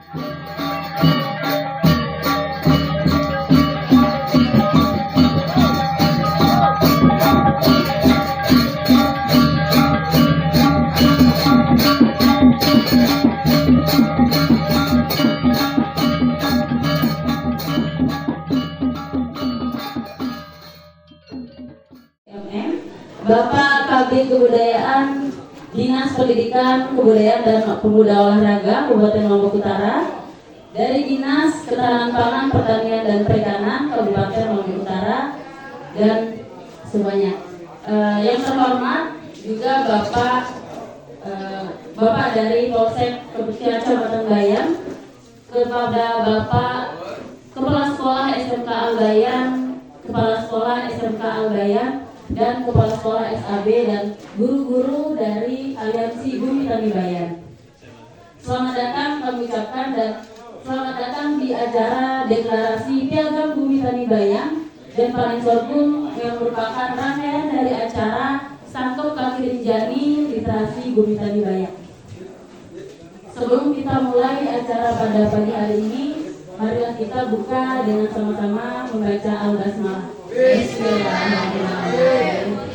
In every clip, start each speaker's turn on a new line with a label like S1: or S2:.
S1: Bapak Kabid Kebudayaan, Dinas Pendidikan, Kebudayaan dan Pemuda Olahraga Kabupaten Lombok Utara, dari Dinas Ketahanan Pangan, Pertanian dan Perikanan Kabupaten Lombok Utara, dan semuanya. Yang terhormat juga Bapak dari Polsek Kecamatan Bayan, kepada Bapak Kepala Sekolah SMK Al-Bayan, Kepala Sekolah SMK Al-Bayan, dan Kepala Sekolah SAB dan guru-guru dari Aliansi Bumi Tani Bayan. Selamat datang kami ucapkan, dan selamat datang di acara deklarasi Piagam Bumi Tani Bayan dan Panen Sorghum yang merupakan rangkaian dari acara Sangkep Kaki Rinjani Literasi Bumi Tani Bayan. Sebelum kita mulai acara pada pagi hari ini, marilah kita buka dengan sama-sama membaca Al-Basmalah. Bismillahirrahmanirrahim.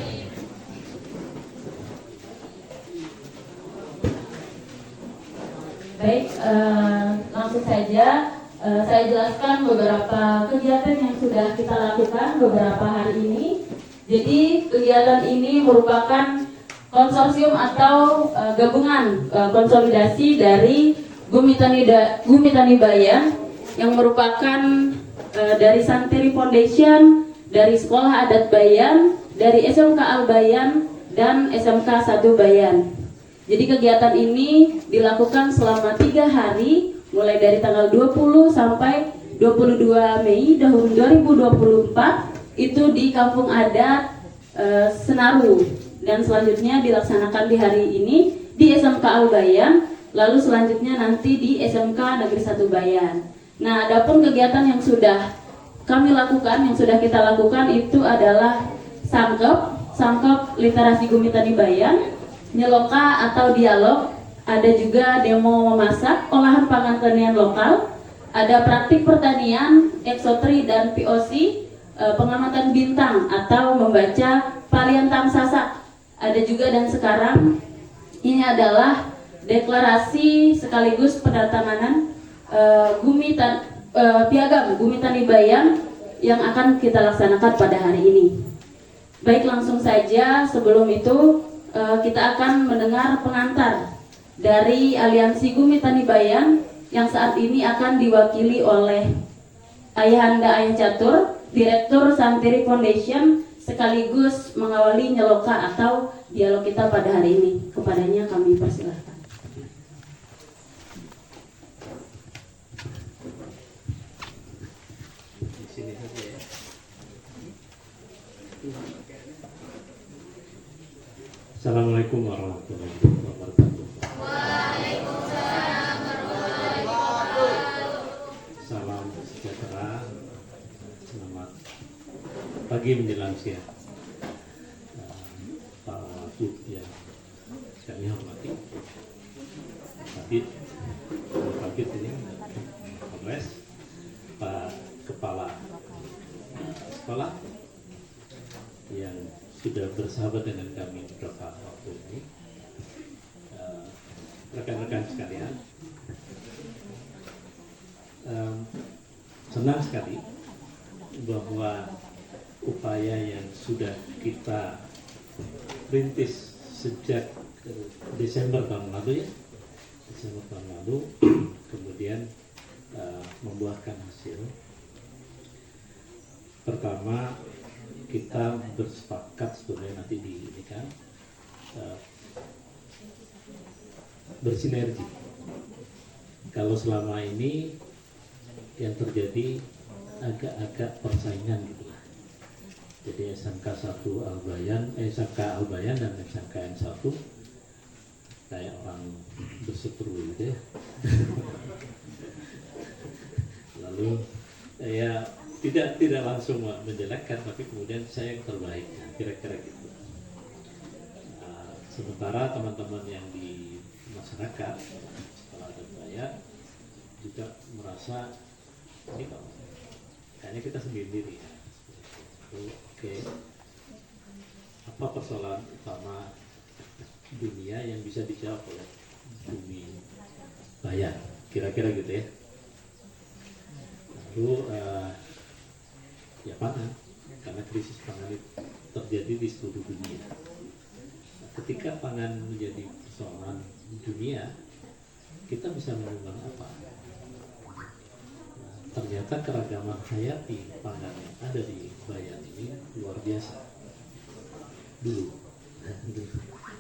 S1: Baik, langsung saja saya jelaskan beberapa kegiatan yang sudah kita lakukan beberapa hari ini. Jadi kegiatan ini merupakan konsorsium atau gabungan konsolidasi dari Bumi Tani Bayan yang merupakan dari Santeri Foundation, dari Sekolah Adat Bayan, dari SMK Al-Bayan, dan SMK 1 Bayan. Jadi kegiatan ini dilakukan selama 3 hari, mulai dari tanggal 20 sampai 22 Mei tahun 2024, itu di Kampung Adat Senaru. Dan selanjutnya dilaksanakan di hari ini di SMK Al-Bayan, lalu selanjutnya nanti di SMK Negeri 1 Bayan. Nah, adapun kegiatan yang sudah kami lakukan, yang sudah kita lakukan itu adalah Sangkep Literasi Bumi Tani Bayan, Nyeloka atau dialog, ada juga demo memasak, olahan pangan tanian lokal, ada praktik pertanian, eksotri dan POC, pengamatan bintang atau membaca Palian Tamsasak, ada juga, dan sekarang ini adalah deklarasi sekaligus penandatanganan Piagam Bumi Tani Bayan yang akan kita laksanakan pada hari ini. Baik, langsung saja. Sebelum itu kita akan mendengar pengantar dari Aliansi Bumi Tani Bayan yang saat ini akan diwakili oleh Ayahanda Ayah Catur, Direktur Santeri Foundation, sekaligus mengawali nyeloka atau dialog kita pada hari ini. Kepadanya kami persilahkan.
S2: Assalamualaikum warahmatullahi wabarakatuh.
S3: Waalaikumsalam warahmatullahi wabarakatuh.
S2: Salam sejahtera. Selamat pagi menjelang siang. Pak Wagub yang kami hormati, Pak Kabid ini, Polres, Pak Kepala Sekolah yang sudah bersahabat dengan kami beberapa waktu ini, rekan-rekan sekalian, senang sekali bahwa upaya yang sudah kita rintis sejak Desember tahun lalu kemudian membuahkan hasil. Pertama, kita bersepakat sebenarnya nanti ini kan bersinergi. Kalau selama ini yang terjadi agak-agak persaingan gitu lah. Jadi SMK 1 Al-Bayan, SMK Al-Bayan dan SMK N1 kayak orang berseteru gitu ya. Lalu ya tidak langsung menjelekkan, tapi kemudian saya yang terbaik, kira-kira gitu. Sementara teman-teman yang di masyarakat, sekolah adat Bayan, juga merasa ini kok kayaknya kita sendiri ya. Oke, apa persoalan utama dunia yang bisa dijawab oleh bumi bayan, kira-kira gitu ya. Lalu ya pangan, karena krisis pangan itu terjadi di seluruh dunia. Nah, ketika pangan menjadi persoalan dunia, kita bisa mengembang apa? Nah, ternyata keragaman hayati pangan yang ada di Bayan ini luar biasa. Dulu,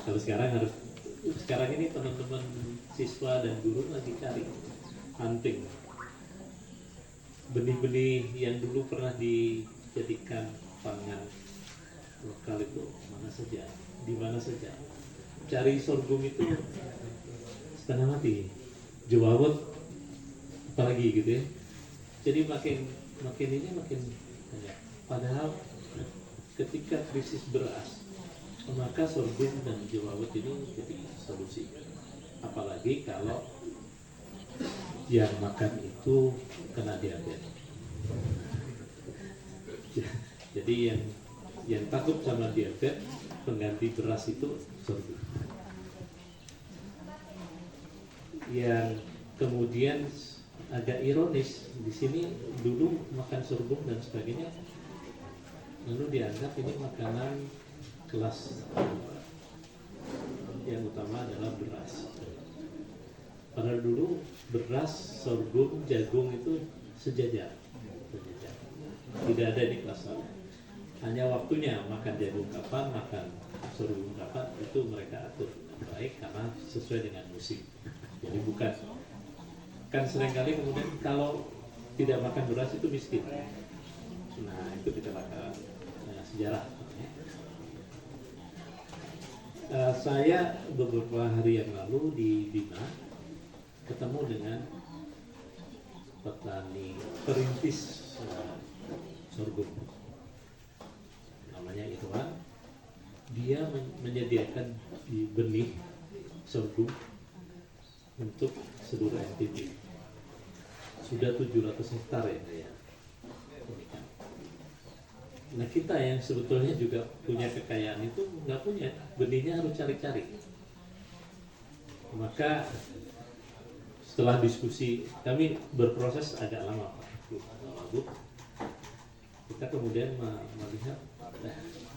S2: kalau sekarang ini teman-teman siswa dan guru lagi cari hunting benih-benih yang dulu pernah dijadikan pangan lokal itu mana saja, di mana saja. Cari sorghum itu setengah mati, jewawut apalagi gitu ya. Jadi makin banyak. Padahal ketika krisis beras, maka sorghum dan jewawut ini jadi solusi. Apalagi kalau yang makan itu kena diabetes. Jadi yang takut sama diabetes, pengganti beras itu sorghum. Yang kemudian agak ironis di sini dulu makan sorghum dan sebagainya, lalu dianggap ini makanan kelas yang utama adalah beras. Padahal dulu beras, sorghum, jagung itu sejajar. Tidak ada di kelas lain. Hanya waktunya makan jagung kapan, makan sorghum kapan, itu mereka atur dengan baik karena sesuai dengan musim. Jadi bukan, kan seringkali kemudian kalau tidak makan beras itu miskin. Nah itu kecelakaan sejarah. Saya beberapa hari yang lalu di Bima ketemu dengan petani perintis sorghum, namanya Irwan. Dia menyediakan di benih sorghum untuk seluruh NTB. Sudah 700 hektar ya dia. Nah kita yang sebetulnya juga punya kekayaan itu nggak punya, benihnya harus cari-cari. Maka setelah diskusi kami berproses agak lama Pak Bu. Kita kemudian melihat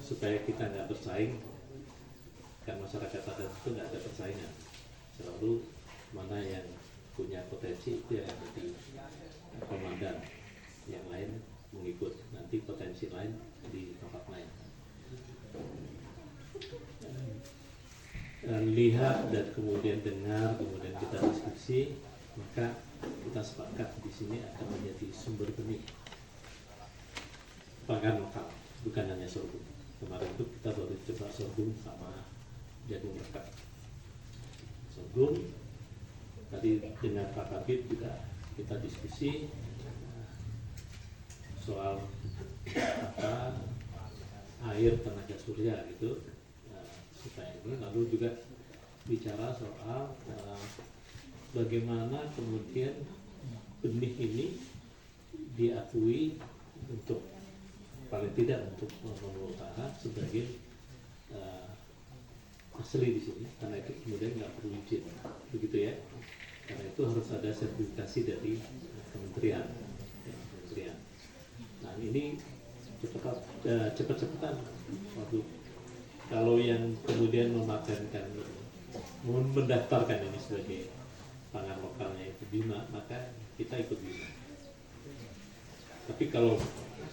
S2: supaya kita nggak bersaing, kan masyarakat adat itu nggak ada persaingan, selalu mana yang punya potensi itu yang menjadi komandan, yang lain mengikut, nanti potensi lain di tempat lain. Lihat dan kemudian dengar, kemudian kita diskusi, maka kita sepakat di sini akan menjadi sumber benih pangan lokal, bukan hanya sorghum. Kemarin itu kita baru coba sorghum sama jagung rekap. Sorghum tadi dengan Pak Kabit juga kita diskusi soal apa air tenaga surya gitu supaya ini, lalu juga bicara soal bagaimana kemudian benih ini diakui untuk paling tidak untuk Maluku Utara sebagai asli di sini, karena itu kemudian nggak perlu izin, begitu ya. Karena itu harus ada sertifikasi dari kementerian. Nah ini cepat-cepatan. Waduh, kalau yang kemudian mematenkan, mendaftarkan ini sebagai pangan lokalnya itu Bima, maka kita ikut Bima. Tapi kalau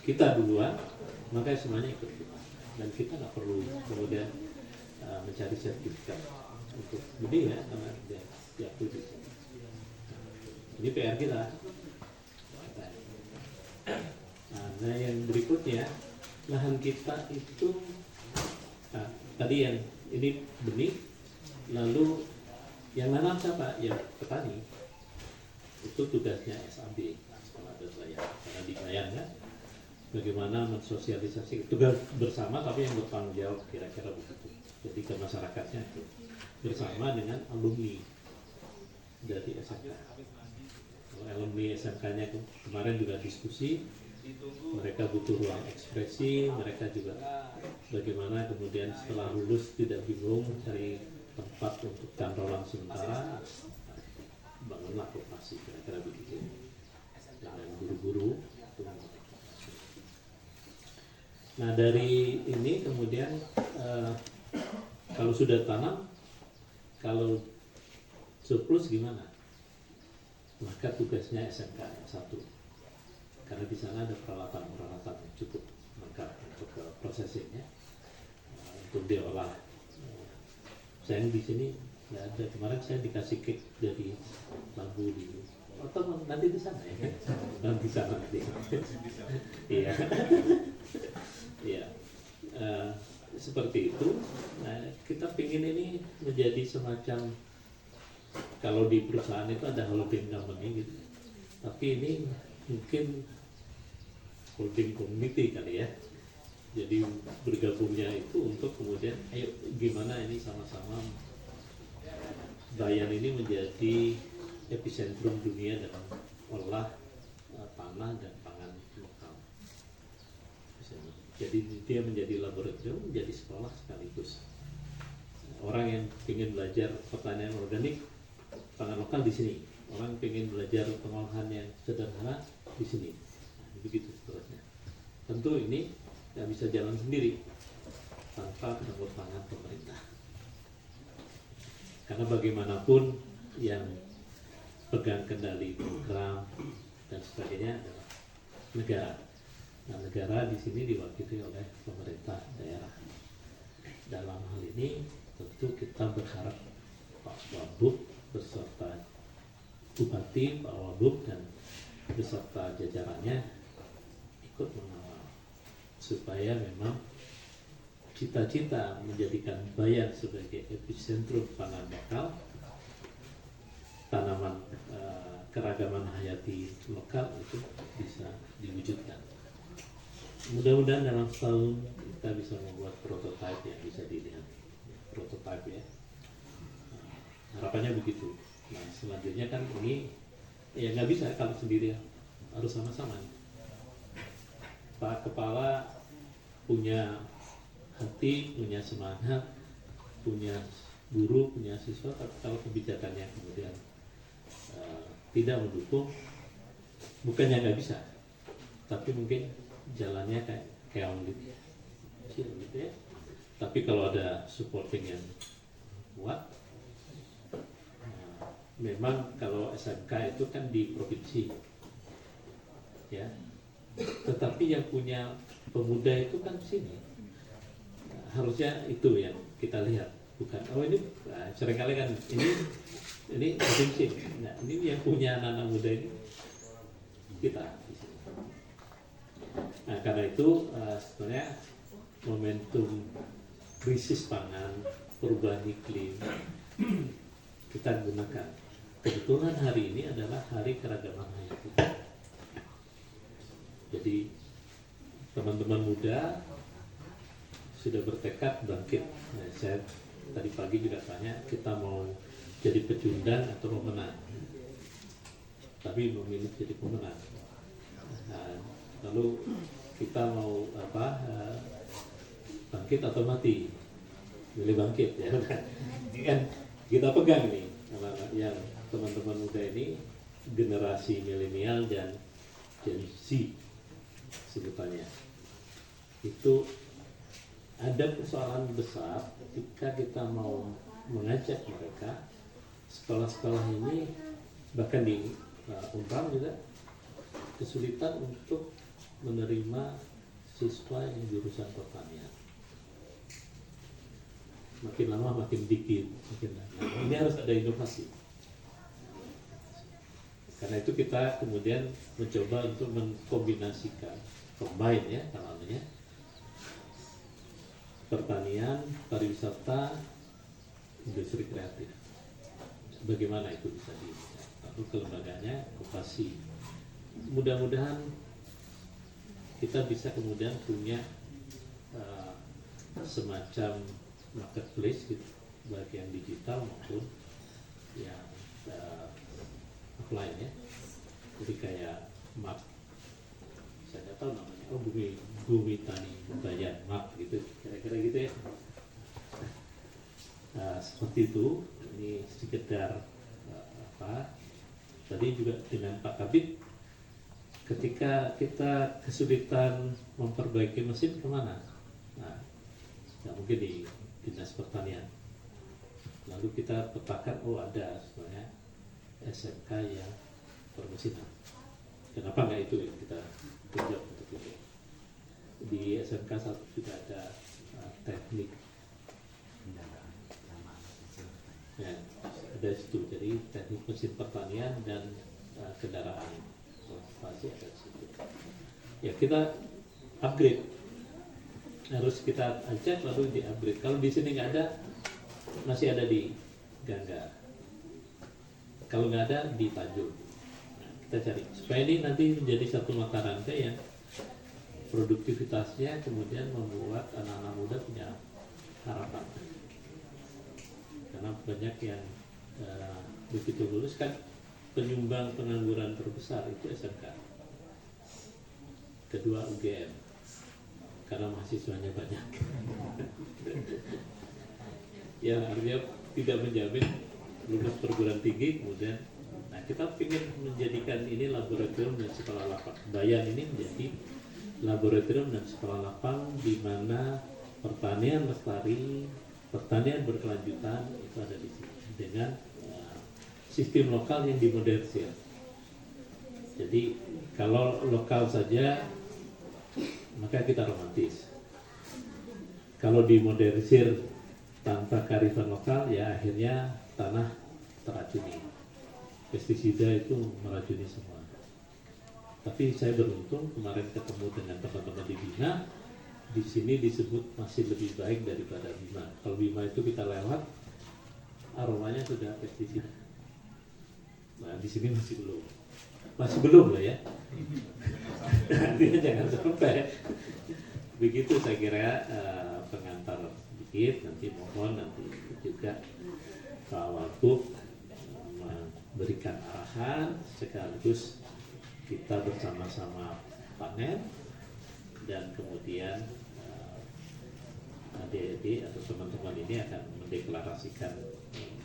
S2: kita duluan, maka semuanya ikut Bima. Dan kita nggak perlu kemudian mencari sertifikat untuk benih ya, karena dia diakui di sini. Ini PR kita. Nah yang berikutnya, lahan kita itu tadi yang ini benih, lalu yang nanam siapa? Ya petani. Itu tugasnya SAB, Sekolah Adat Bayan. Karena di Bayan kan, bagaimana mensosialisasi tugas bersama, tapi yang bertanggung jawab kira-kira begitu. Jadi ke masyarakatnya itu bersama dengan alumni dari SMK. Kalau alumni SMK-nya kemarin juga diskusi, mereka butuh ruang ekspresi, mereka juga bagaimana kemudian setelah lulus tidak bingung cari tempat untuk cantolan sementara, bangunlah koperasi, kira-kira begitu. Dengan guru-guru. Nah dari ini kemudian kalau sudah tanam, kalau surplus gimana? Maka tugasnya SMK satu, karena di sana ada peralatan-peralatan yang cukup lengkap untuk prosesingnya, untuk diolah. Sayang di sini nggak ada. Kemarin saya dikasih cake dari Labu di, atau nanti di sana ya? Nanti di sana nanti. Iya, iya. Seperti itu. Nah, kita pingin ini menjadi semacam, kalau di perusahaan itu ada holding company gitu, tapi ini mungkin holding community kali ya. Jadi bergabungnya itu untuk kemudian ayo gimana ini sama-sama Bayan ini menjadi epicentrum dunia dalam olah tanah dan pangan lokal. Jadi dia menjadi laboratorium, menjadi sekolah sekaligus. Orang yang ingin belajar pertanian organik, pangan lokal di sini. Orang ingin belajar pengolahan yang sederhana di sini. Nah, begitu seterusnya. Tentu ini nggak bisa jalan sendiri tanpa campur tangan pemerintah. Karena bagaimanapun yang pegang kendali program dan sebagainya adalah negara. Nah, negara di sini diwakili oleh pemerintah daerah. Dalam hal ini tentu kita berharap Pak Wabub beserta Bupati, Pak Wabub dan beserta jajarannya ikut mengawal supaya memang cita-cita menjadikan Bayan sebagai epicentrum pangan lokal, tanaman keragaman hayati lokal itu bisa diwujudkan. Mudah-mudahan dalam setahun kita bisa membuat prototipe yang bisa dilihat, prototipe ya. Harapannya begitu. Nah selanjutnya kan ini ya nggak bisa kalau sendiri, harus sama-sama. Pak Kepala punya hati, punya semangat, punya guru, punya siswa, tapi kalau kebijakannya kemudian tidak mendukung, bukannya nggak bisa, tapi mungkin jalannya kayak keong gitu ya. Tapi kalau ada supporting yang kuat, memang kalau SMK itu kan di provinsi, ya. Tetapi yang punya pemuda itu kan di sini. Harusnya itu yang kita lihat, bukan ini seringkali kan ini provinsi. Nah, ini yang punya anak-anak muda ini kita di sini. Nah, karena itu sebenarnya momentum krisis pangan, perubahan iklim kita gunakan. Kebetulan hari ini adalah hari keragaman hayati. Jadi teman-teman muda sudah bertekad bangkit. Nah, saya tadi pagi juga tanya, kita mau jadi pecundang atau pemenang? Tapi memilih jadi pemenang. Nah, lalu kita mau bangkit atau mati? Milih bangkit ya. Kan kita pegang nih yang teman-teman muda ini, generasi milenial dan Gen Z sebutannya. Itu ada persoalan besar ketika kita mau mengajak mereka, sekolah-sekolah ini bahkan di Umpam juga kesulitan untuk menerima siswa yang jurusan pertanian. Makin lama makin dikit, makin lama. Ini harus ada inovasi. Karena itu kita kemudian mencoba untuk mengkombinasikan, combine ya namanya, pertanian, pariwisata, industri kreatif. Bagaimana itu bisa lalu kelembagaannya koperasi. Mudah-mudahan kita bisa kemudian punya semacam marketplace gitu, baik yang digital maupun yang offline ya. Jadi kayak map, saya nggak tahu namanya, oh bumi tani bayan map gitu, kira-kira gitu ya. Nah, seperti itu. Ini sekedar tadi juga dengan Pak Kabid, ketika kita kesulitan memperbaiki mesin kemana? Nah, nggak mungkin di Dinas Pertanian. Lalu kita petakan, oh ada sebenarnya SMK yang permesinan. Kenapa nggak itu yang kita tunjuk untuk itu? Di SMK 1 juga ada teknik. Ya, ada situ. Jadi teknik mesin pertanian dan kendaraan transportasi ada di situ. Ya kita upgrade, harus kita cek lalu di upgrade. Kalau di sini nggak ada, masih ada di Gangga. Kalau nggak ada di Tanjung. Nah, kita cari supaya ini nanti menjadi satu mata rantai yang produktivitasnya kemudian membuat anak-anak muda punya harapan. Karena banyak yang begitu lulus kan, penyumbang pengangguran terbesar itu SMK, kedua UGM karena mahasiswanya banyak. Ya artinya tidak menjamin lulus perguruan tinggi kemudian. Nah kita ingin menjadikan ini laboratorium dan sekolah lapang. Bayan ini menjadi laboratorium dan sekolah lapang di mana pertanian lestari, pertanian berkelanjutan itu ada di sini dengan sistem lokal yang dimodernisir. Jadi kalau lokal saja maka kita romantis. Kalau dimodernisir tanpa kearifan lokal ya akhirnya tanah teracuni. Pestisida itu meracuni semua. Tapi saya beruntung kemarin ketemu dengan teman-teman di Bina. Di sini disebut masih lebih baik daripada Bima. Kalau Bima itu kita lewat, aromanya sudah pestisida. Nah di sini masih belum lah ya. Artinya jangan sampai. Begitu saya kira pengantar sedikit. Nanti mohon nanti juga Pak Wagub memberikan arahan sekaligus kita bersama-sama panen dan kemudian adik-adik atau teman-teman ini akan mendeklarasikan,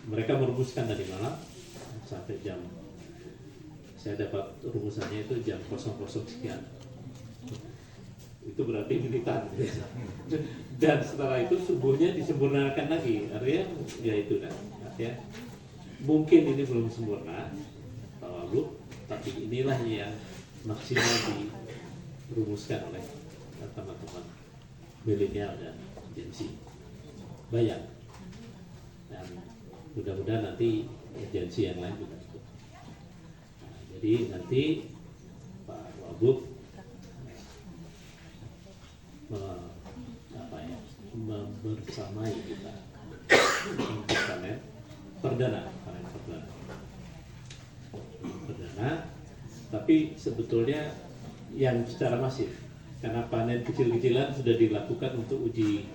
S2: mereka merumuskan dari malam sampai jam, saya dapat rumusannya itu jam 00 sekian, itu berarti militan. Dan setelah itu subuhnya disempurnakan lagi, artinya ya itu kan, artinya mungkin ini belum sempurna Pak Wagub, tapi inilah yang maksimal dirumuskan oleh teman-teman milenial dan Gen Z Bayan, dan mudah-mudahan nanti Gen Z yang lain juga ikut. Nah, jadi nanti Pak Wagub membersamai kita untuk panen perdana, tapi sebetulnya yang secara masif, karena panen kecil-kecilan sudah dilakukan untuk uji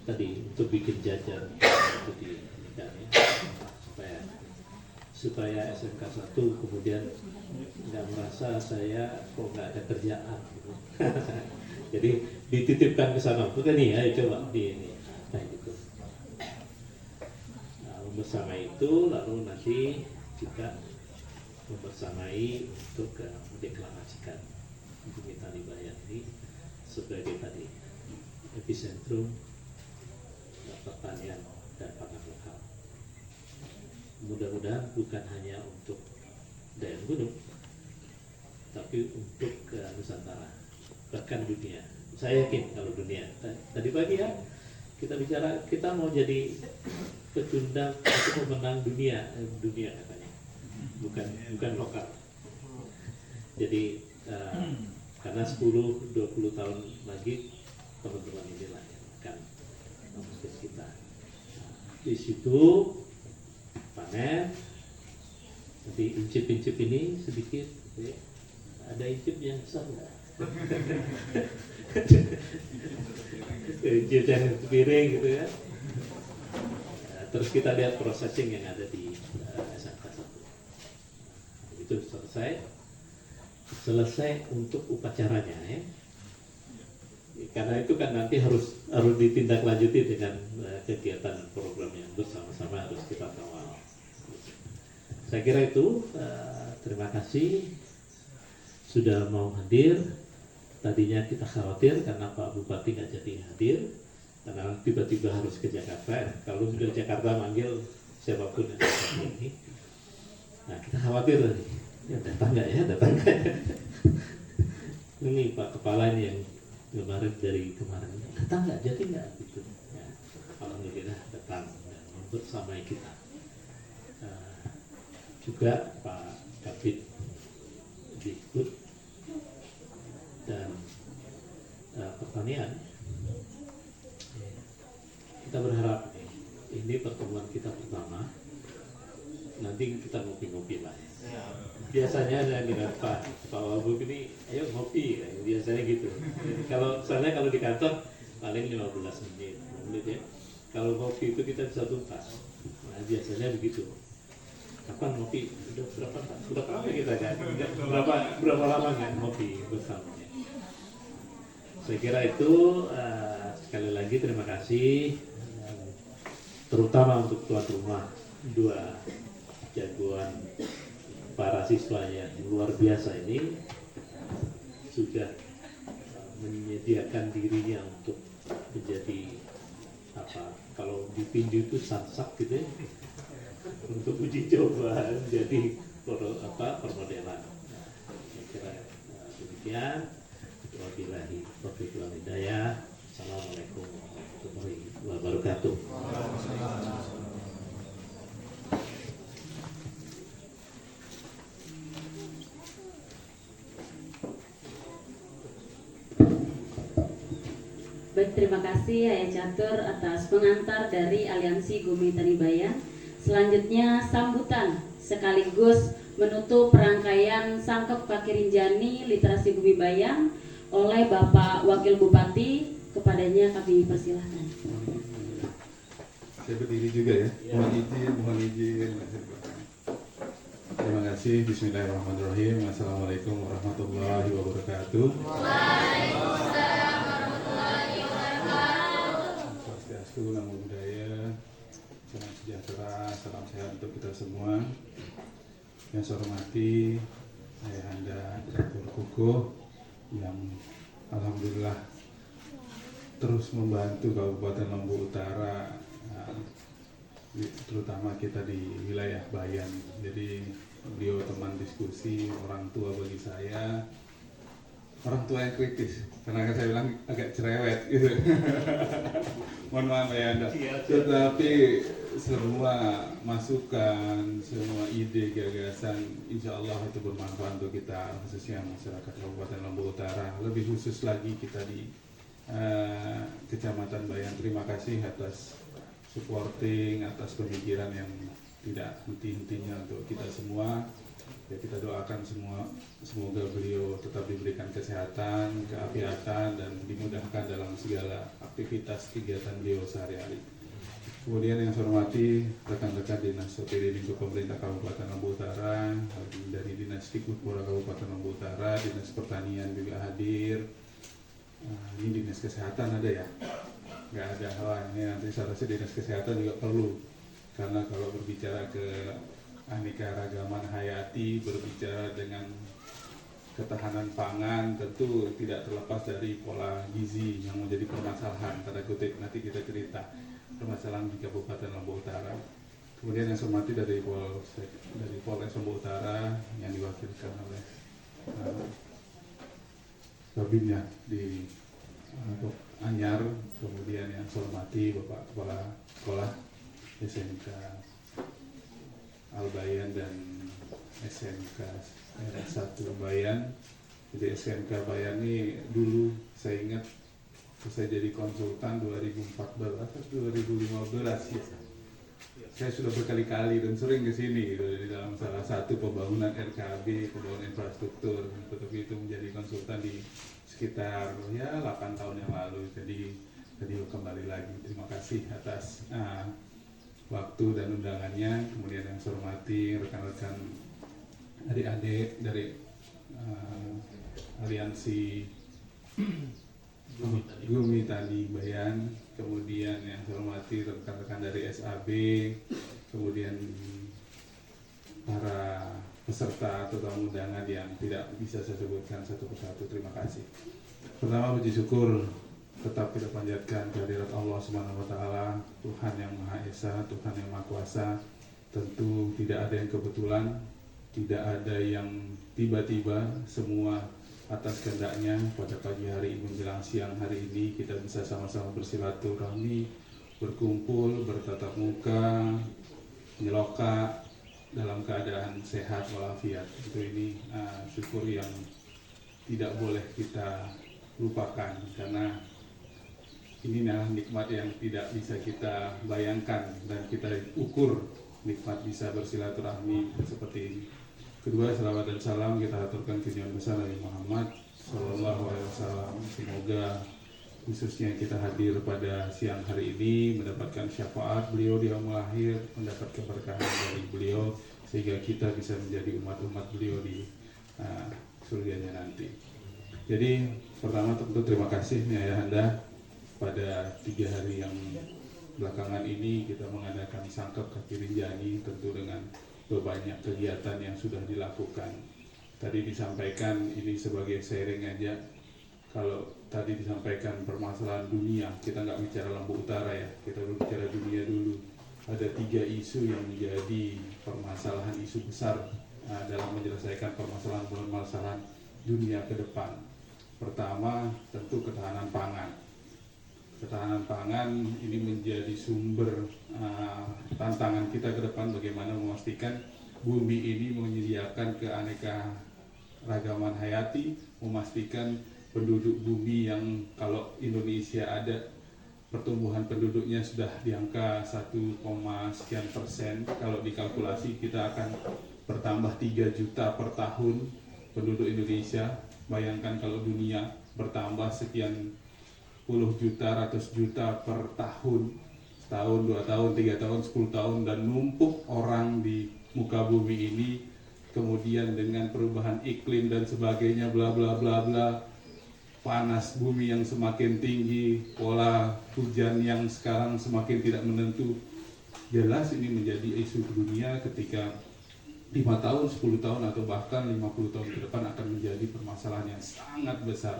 S2: tadi, untuk bikin jajar untuk diikan ya, supaya SMK 1 kemudian nggak merasa saya kok nggak ada kerjaan gitu. Jadi dititipkan ke sana, bukan nih, ayo coba di ini, nah gitu. Nah, bersama itu lalu nanti kita membersamai untuk mendeklarasikan Bumi Tani Bayan ini sebagai tadi epicentrum pertanian dan pangan lokal. Mudah-mudahan bukan hanya untuk daerah gunung, tapi untuk Nusantara, bahkan dunia. Saya yakin kalau dunia. Tadi pagi ya kita bicara, kita mau jadi pecundang atau pemenang dunia katanya, bukan lokal. Jadi karena 10-20 tahun lagi teman-teman inilah yang akan memimpin kita. Nah, di situ panen, nanti incip-incip ini sedikit, ya. Ada incip yang besar nggak? Incip yang piring gitu ya. Nah, terus kita lihat processing yang ada di SMK 1. Itu selesai. selesai untuk upacaranya ya. Karena itu kan nanti harus ditindaklanjuti dengan kegiatan program yang bersama-sama harus kita kawal. Saya kira itu, terima kasih sudah mau hadir. Tadinya kita khawatir karena Pak Bupati nggak jadi hadir, karena tiba-tiba harus ke Jakarta. Kalau sudah Jakarta manggil siapapun yang datang ini, nah kita khawatir tadi, ya datang nggak ya, datang nggak ya. Ini Pak Kepala ini yang kemarin dari kemarin datang nggak, jadi nggak gitu. Ya, alhamdulillah datang dan membersamai kita. Juga Pak Kabid Dikbud dan pertanian. Kita berharap ini pertemuan kita pertama, nanti kita ngopi-ngopi lah ya. Biasanya saya dengan Pak Wabub ini, ayo ngopi, ya. Biasanya gitu. Jadi kalau di kantor paling 15 menit ya. Kalau ngopi itu kita bisa tuntas. Nah biasanya begitu. Kapan ngopi? Sudah lama kita kan? Berapa lama nggak ngopi bersama? Saya kira itu sekali lagi terima kasih, terutama untuk tuan rumah, dua jagoan para siswa yang luar biasa ini sudah menyediakan dirinya untuk menjadi apa? Kalau dipinju itu sansak gitu ya. Untuk uji coba jadi permodelan. Saya kira demikian. Wabillahi taufiq wal hidayah. Assalamualaikum warahmatullahi wabarakatuh.
S1: Baik, terima kasih Ayah Catur atas pengantar dari Aliansi Gumi Tani Bayan. Selanjutnya sambutan sekaligus menutup rangkaian Sangkep Kaki Rinjani Literasi Gumi Bayan oleh Bapak Wakil Bupati. Kepadanya kami persilahkan.
S4: Saya berdiri juga ya. Mohon izin. Terima kasih. Bismillahirrahmanirrahim. Assalamualaikum warahmatullahi wabarakatuh. Waalaikumsalam warahmatullahi wabarakatuh. Swastiastu, namo buddhaya. Salam sejahtera, salam sehat untuk kita semua. Yang saya hormati Ayahanda Catur Kukuh yang alhamdulillah terus membantu Kabupaten Lombok Utara, terutama kita di wilayah Bayan. Jadi beliau teman diskusi, orang tua bagi saya, orang tua yang kritis, karena saya bilang agak cerewet gitu. Mohon maaf ya Anda. Tetapi semua masukan, semua ide, gagasan, insya Allah itu bermanfaat untuk kita, khususnya masyarakat Kabupaten Lombok Utara. Lebih khusus lagi kita di Kecamatan Bayan. Terima kasih atas supporting, atas pemikiran yang tidak henti-hentinya untuk kita semua. Ya, kita doakan semoga beliau tetap diberikan kesehatan, keafiatan, dan dimudahkan dalam segala aktivitas kegiatan beliau sehari-hari. Kemudian yang saya hormati rekan-rekan Dinas OPD Lingkup Pemerintah Kabupaten Lombok Utara, dari Dinas Dikbud Kabupaten Lombok Utara, Dinas Pertanian juga hadir. Ini Dinas Kesehatan ada ya? Nggak ada. Wah, ini nanti saya rasa Dinas Kesehatan juga perlu, karena kalau berbicara ke aneka-ragaman hayati, berbicara dengan ketahanan pangan, tentu tidak terlepas dari pola gizi yang menjadi permasalahan, tanda kutip, nanti kita cerita permasalahan di Kabupaten Lombok Utara. Kemudian yang saya hormati dari Polres Lombok Utara yang diwakilkan oleh Kabinnya di Anyar. Kemudian yang saya hormati Bapak Kepala Sekolah SMK Al-Bayan dan SMK R1 Bayan. Jadi SMK Bayan ini dulu saya ingat saya jadi konsultan 2014 atau 2015 ya. Saya sudah berkali-kali dan sering ke sini gitu, di dalam salah satu pembangunan RKB, pembangunan infrastruktur, tetapi itu menjadi konsultan di sekitar 8 tahun yang lalu. Jadi kembali lagi, terima kasih atas waktu dan undangannya. Kemudian yang saya hormati rekan-rekan adik-adik dari Aliansi Gumi Tani Bayan, kemudian yang saya hormati rekan-rekan dari SAB, kemudian para peserta atau tamu undangan yang tidak bisa saya sebutkan satu persatu, terima kasih. Pertama, puji syukur tetap kita panjatkan kehadirat Allah Subhanahu wa taala, Tuhan yang Maha Esa, Tuhan yang Maha Kuasa. Tentu tidak ada yang kebetulan, tidak ada yang tiba-tiba, semua atas kehendaknya. Pada pagi hari menjelang siang hari ini kita bisa sama-sama bersilaturahmi, berkumpul, bertatap muka, menyelokak dalam keadaan sehat walafiat. Itu ini syukur yang tidak boleh kita lupakan, karena inilah nikmat yang tidak bisa kita bayangkan dan kita ukur nikmat bisa bersilaturahmi seperti ini. Kedua, salawat dan salam kita aturkan ke junjungan besar Nabi Muhammad Sallallahu Alaihi Wasallam. Semoga khususnya kita hadir pada siang hari ini mendapatkan syafaat beliau di alam akhir, mendapat keberkahan dari beliau sehingga kita bisa menjadi umat-umat beliau di surganya nanti. Jadi pertama tentu terima kasih nih Ayahanda, pada 3 hari yang belakangan ini kita mengadakan sangkep kaki Rinjani tentu dengan banyak kegiatan yang sudah dilakukan. Tadi disampaikan ini sebagai sharing aja. Kalau tadi disampaikan permasalahan dunia, kita nggak bicara Lampu Utara ya, kita bicara dunia dulu. Ada 3 isu yang menjadi permasalahan isu besar dalam menyelesaikan permasalahan dunia ke depan. Pertama, tentu ketahanan pangan. Ketahanan pangan ini menjadi sumber tantangan kita ke depan, bagaimana memastikan bumi ini menyediakan keanekaragaman hayati, memastikan penduduk bumi yang kalau Indonesia ada pertumbuhan penduduknya sudah di angka 1, sekian persen, kalau dikalkulasi kita akan bertambah 3 juta per tahun penduduk Indonesia. Bayangkan kalau dunia bertambah sekian puluh juta, ratus juta per tahun, setahun, 2 tahun, 3 tahun, 10 tahun, dan numpuk orang di muka bumi ini, kemudian dengan perubahan iklim dan sebagainya, bla bla bla bla, panas bumi yang semakin tinggi, pola hujan yang sekarang semakin tidak menentu, jelas ini menjadi isu dunia ketika 5 tahun, 10 tahun, atau bahkan 50 tahun ke depan akan menjadi permasalahan yang sangat besar.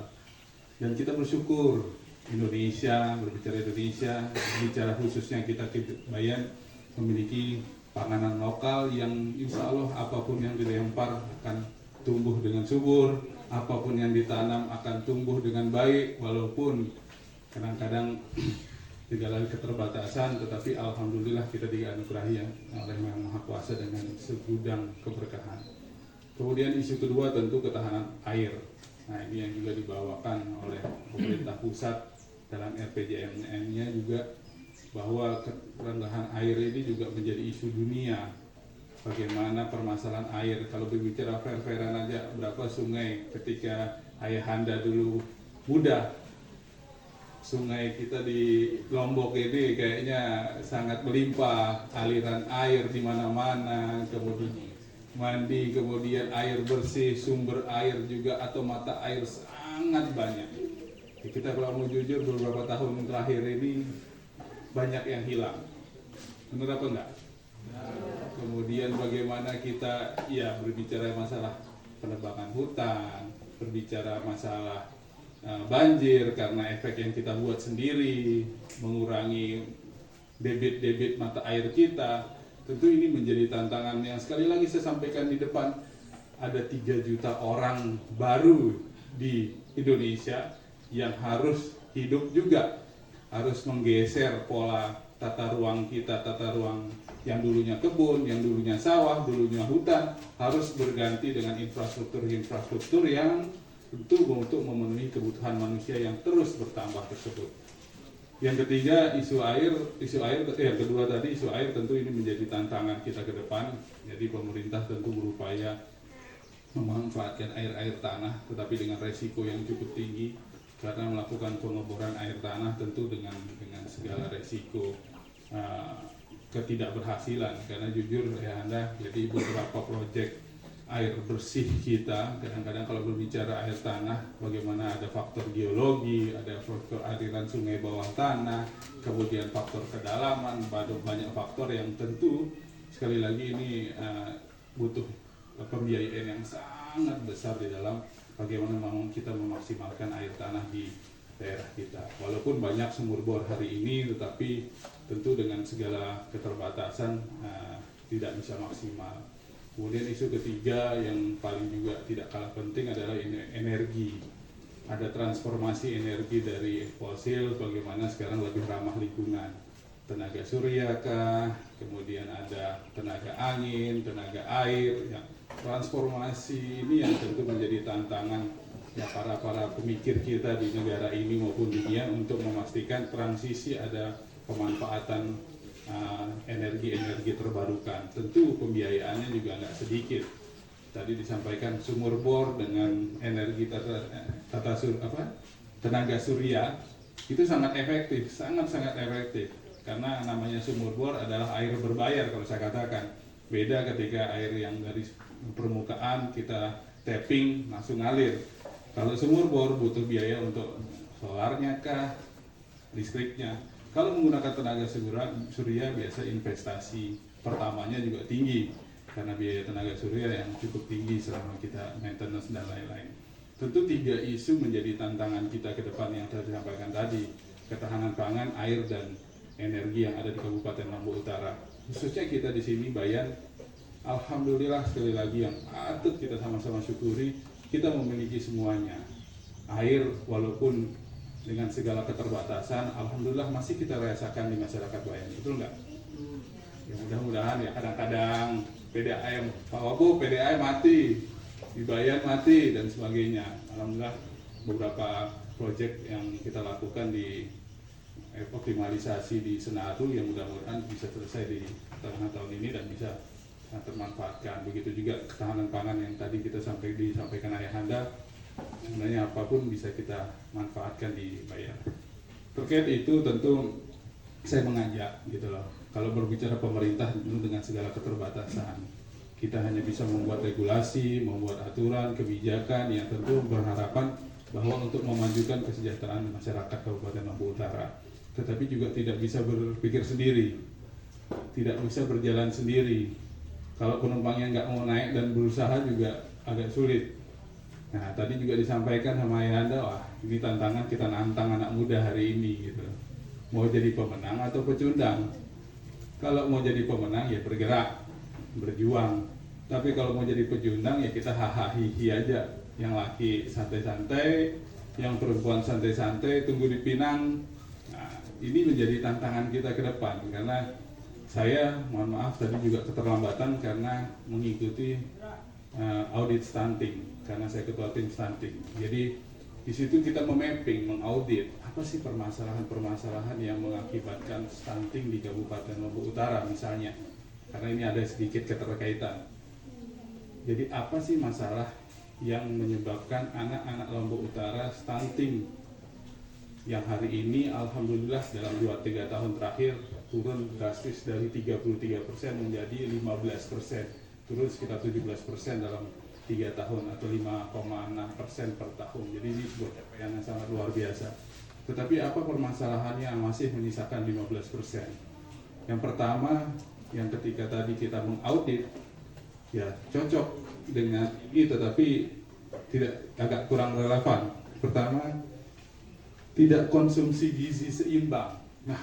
S4: Dan kita bersyukur Indonesia, berbicara khususnya kita Bayan memiliki panganan lokal yang insya Allah apapun yang dilempar akan tumbuh dengan subur, apapun yang ditanam akan tumbuh dengan baik, walaupun kadang-kadang segala keterbatasan, tetapi alhamdulillah kita dianugerahi oleh Yang Maha Kuasa dengan segudang keberkahan. Kemudian isu kedua tentu ketahanan air. Nah, ini yang juga dibawakan oleh pemerintah pusat dalam RPJMN-nya juga, bahwa kerendahan air ini juga menjadi isu dunia. Bagaimana permasalahan air, kalau berbicara fair-fairan aja, berapa sungai ketika ayahanda dulu muda, sungai kita di Lombok ini kayaknya sangat melimpah, aliran air di mana-mana, kemudian mandi, kemudian air bersih, sumber air juga atau mata air sangat banyak. Kita kalau mau jujur beberapa tahun terakhir ini banyak yang hilang. Benar apa enggak? Kemudian bagaimana kita berbicara masalah penebangan hutan, berbicara masalah banjir karena efek yang kita buat sendiri, mengurangi debit mata air kita. Tentu ini menjadi tantangan yang sekali lagi saya sampaikan di depan, ada 3 juta orang baru di Indonesia yang harus hidup juga, harus menggeser pola tata ruang kita, tata ruang yang dulunya kebun, yang dulunya sawah, dulunya hutan, harus berganti dengan infrastruktur yang tentu untuk memenuhi kebutuhan manusia yang terus bertambah tersebut. Yang ketiga, isu air kedua tadi isu air tentu ini menjadi tantangan kita ke depan. Jadi pemerintah tentu berupaya memanfaatkan air tanah, tetapi dengan resiko yang cukup tinggi karena melakukan pengeboran air tanah tentu dengan segala resiko ketidakberhasilan. Karena jujur ya Anda, jadi beberapa proyek air bersih kita. Kadang-kadang kalau berbicara air tanah, bagaimana ada faktor geologi, ada faktor aliran sungai bawah tanah, kemudian faktor kedalaman, banyak faktor yang tentu sekali lagi ini butuh pembiayaan yang sangat besar di dalam bagaimana kita memaksimalkan air tanah di daerah kita. Walaupun banyak sumur bor hari ini, tetapi tentu dengan segala keterbatasan tidak bisa maksimal. Kemudian isu ketiga yang paling juga tidak kalah penting adalah energi. Ada transformasi energi dari fosil, bagaimana sekarang lebih ramah lingkungan. Tenaga surya kah, kemudian ada tenaga angin, tenaga air. Ya. Transformasi ini yang tentu menjadi tantangan ya para pemikir kita di negara ini maupun dunia untuk memastikan transisi ada pemanfaatan energi-energi terbarukan. Tentu pembiayaannya juga nggak sedikit. Tadi disampaikan sumur bor dengan energi tenaga surya itu sangat efektif, sangat efektif. Karena namanya sumur bor adalah air berbayar kalau saya katakan. Beda ketika air yang dari permukaan kita tapping langsung ngalir. Kalau sumur bor butuh biaya untuk solarnya kah, listriknya. Kalau menggunakan tenaga surya biasa investasi pertamanya juga tinggi karena biaya tenaga surya yang cukup tinggi selama kita maintenance dan lain-lain. Tentu tiga isu menjadi tantangan kita ke depan yang saya sampaikan tadi, ketahanan pangan, air dan energi yang ada di Kabupaten Lombok Utara. Khususnya kita di sini Bayan, alhamdulillah sekali lagi yang patut kita sama-sama syukuri, kita memiliki semuanya. Air walaupun dengan segala keterbatasan, alhamdulillah masih kita rasakan di masyarakat Bayan, betul nggak? Ya mudah-mudahan ya kadang-kadang PDAM, Pak Wabu PDAM mati, di Bayan mati dan sebagainya. Alhamdulillah beberapa proyek yang kita lakukan di optimalisasi di Senaru yang mudah-mudahan bisa selesai di tengah tahun ini dan bisa termanfaatkan. Begitu juga ketahanan pangan yang tadi kita disampaikan Ayahanda, sebenarnya apapun bisa kita manfaatkan di Bayan. Terkait itu tentu saya mengajak gitu loh. Kalau berbicara pemerintah tentu dengan segala keterbatasan, kita hanya bisa membuat regulasi, membuat aturan, kebijakan yang tentu berharapan bahwa untuk memajukan kesejahteraan masyarakat Kabupaten Lombok Utara. Tetapi juga tidak bisa berpikir sendiri, tidak bisa berjalan sendiri. Kalau penumpangnya nggak mau naik dan berusaha juga agak sulit. Nah tadi juga disampaikan sama Ayahanda, wah ini tantangan kita nantang anak muda hari ini gitu. Mau jadi pemenang atau pecundang? Kalau mau jadi pemenang ya bergerak, berjuang. Tapi kalau mau jadi pecundang ya kita hahaha aja. Yang laki santai-santai, yang perempuan santai-santai, tunggu dipinang. Nah, ini menjadi tantangan kita ke depan karena saya mohon maaf tadi juga keterlambatan karena mengikuti audit stunting karena saya ketua tim stunting. Jadi di situ kita memapping, mengaudit apa sih permasalahan-permasalahan yang mengakibatkan stunting di Kabupaten Lombok Utara misalnya. Karena ini ada sedikit keterkaitan. Jadi apa sih masalah yang menyebabkan anak-anak Lombok Utara stunting yang hari ini alhamdulillah dalam 2-3 tahun terakhir turun drastis dari 33% menjadi 15%, turun sekitar 17% dalam 3 tahun atau 5,6% per tahun. Jadi ini sebuah capaian yang sangat luar biasa. Tetapi apa permasalahannya yang masih menyisakan 15%? Yang pertama, yang ketika tadi kita mengaudit ya cocok dengan ini tetapi tidak, agak kurang relevan. Pertama, tidak konsumsi gizi seimbang. Nah,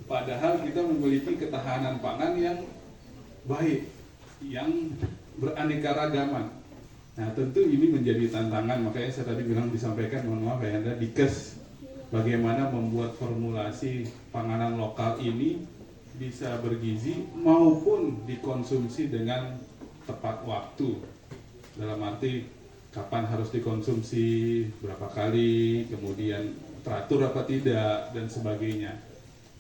S4: padahal kita memiliki ketahanan pangan yang baik, yang beraneka ragaman. Nah, tentu ini menjadi tantangan. Makanya saya tadi bilang disampaikan, mohon maaf ya Anda, Dikes bagaimana membuat formulasi panganan lokal ini bisa bergizi maupun dikonsumsi dengan tepat waktu. Dalam arti kapan harus dikonsumsi, berapa kali, kemudian teratur apa tidak, dan sebagainya.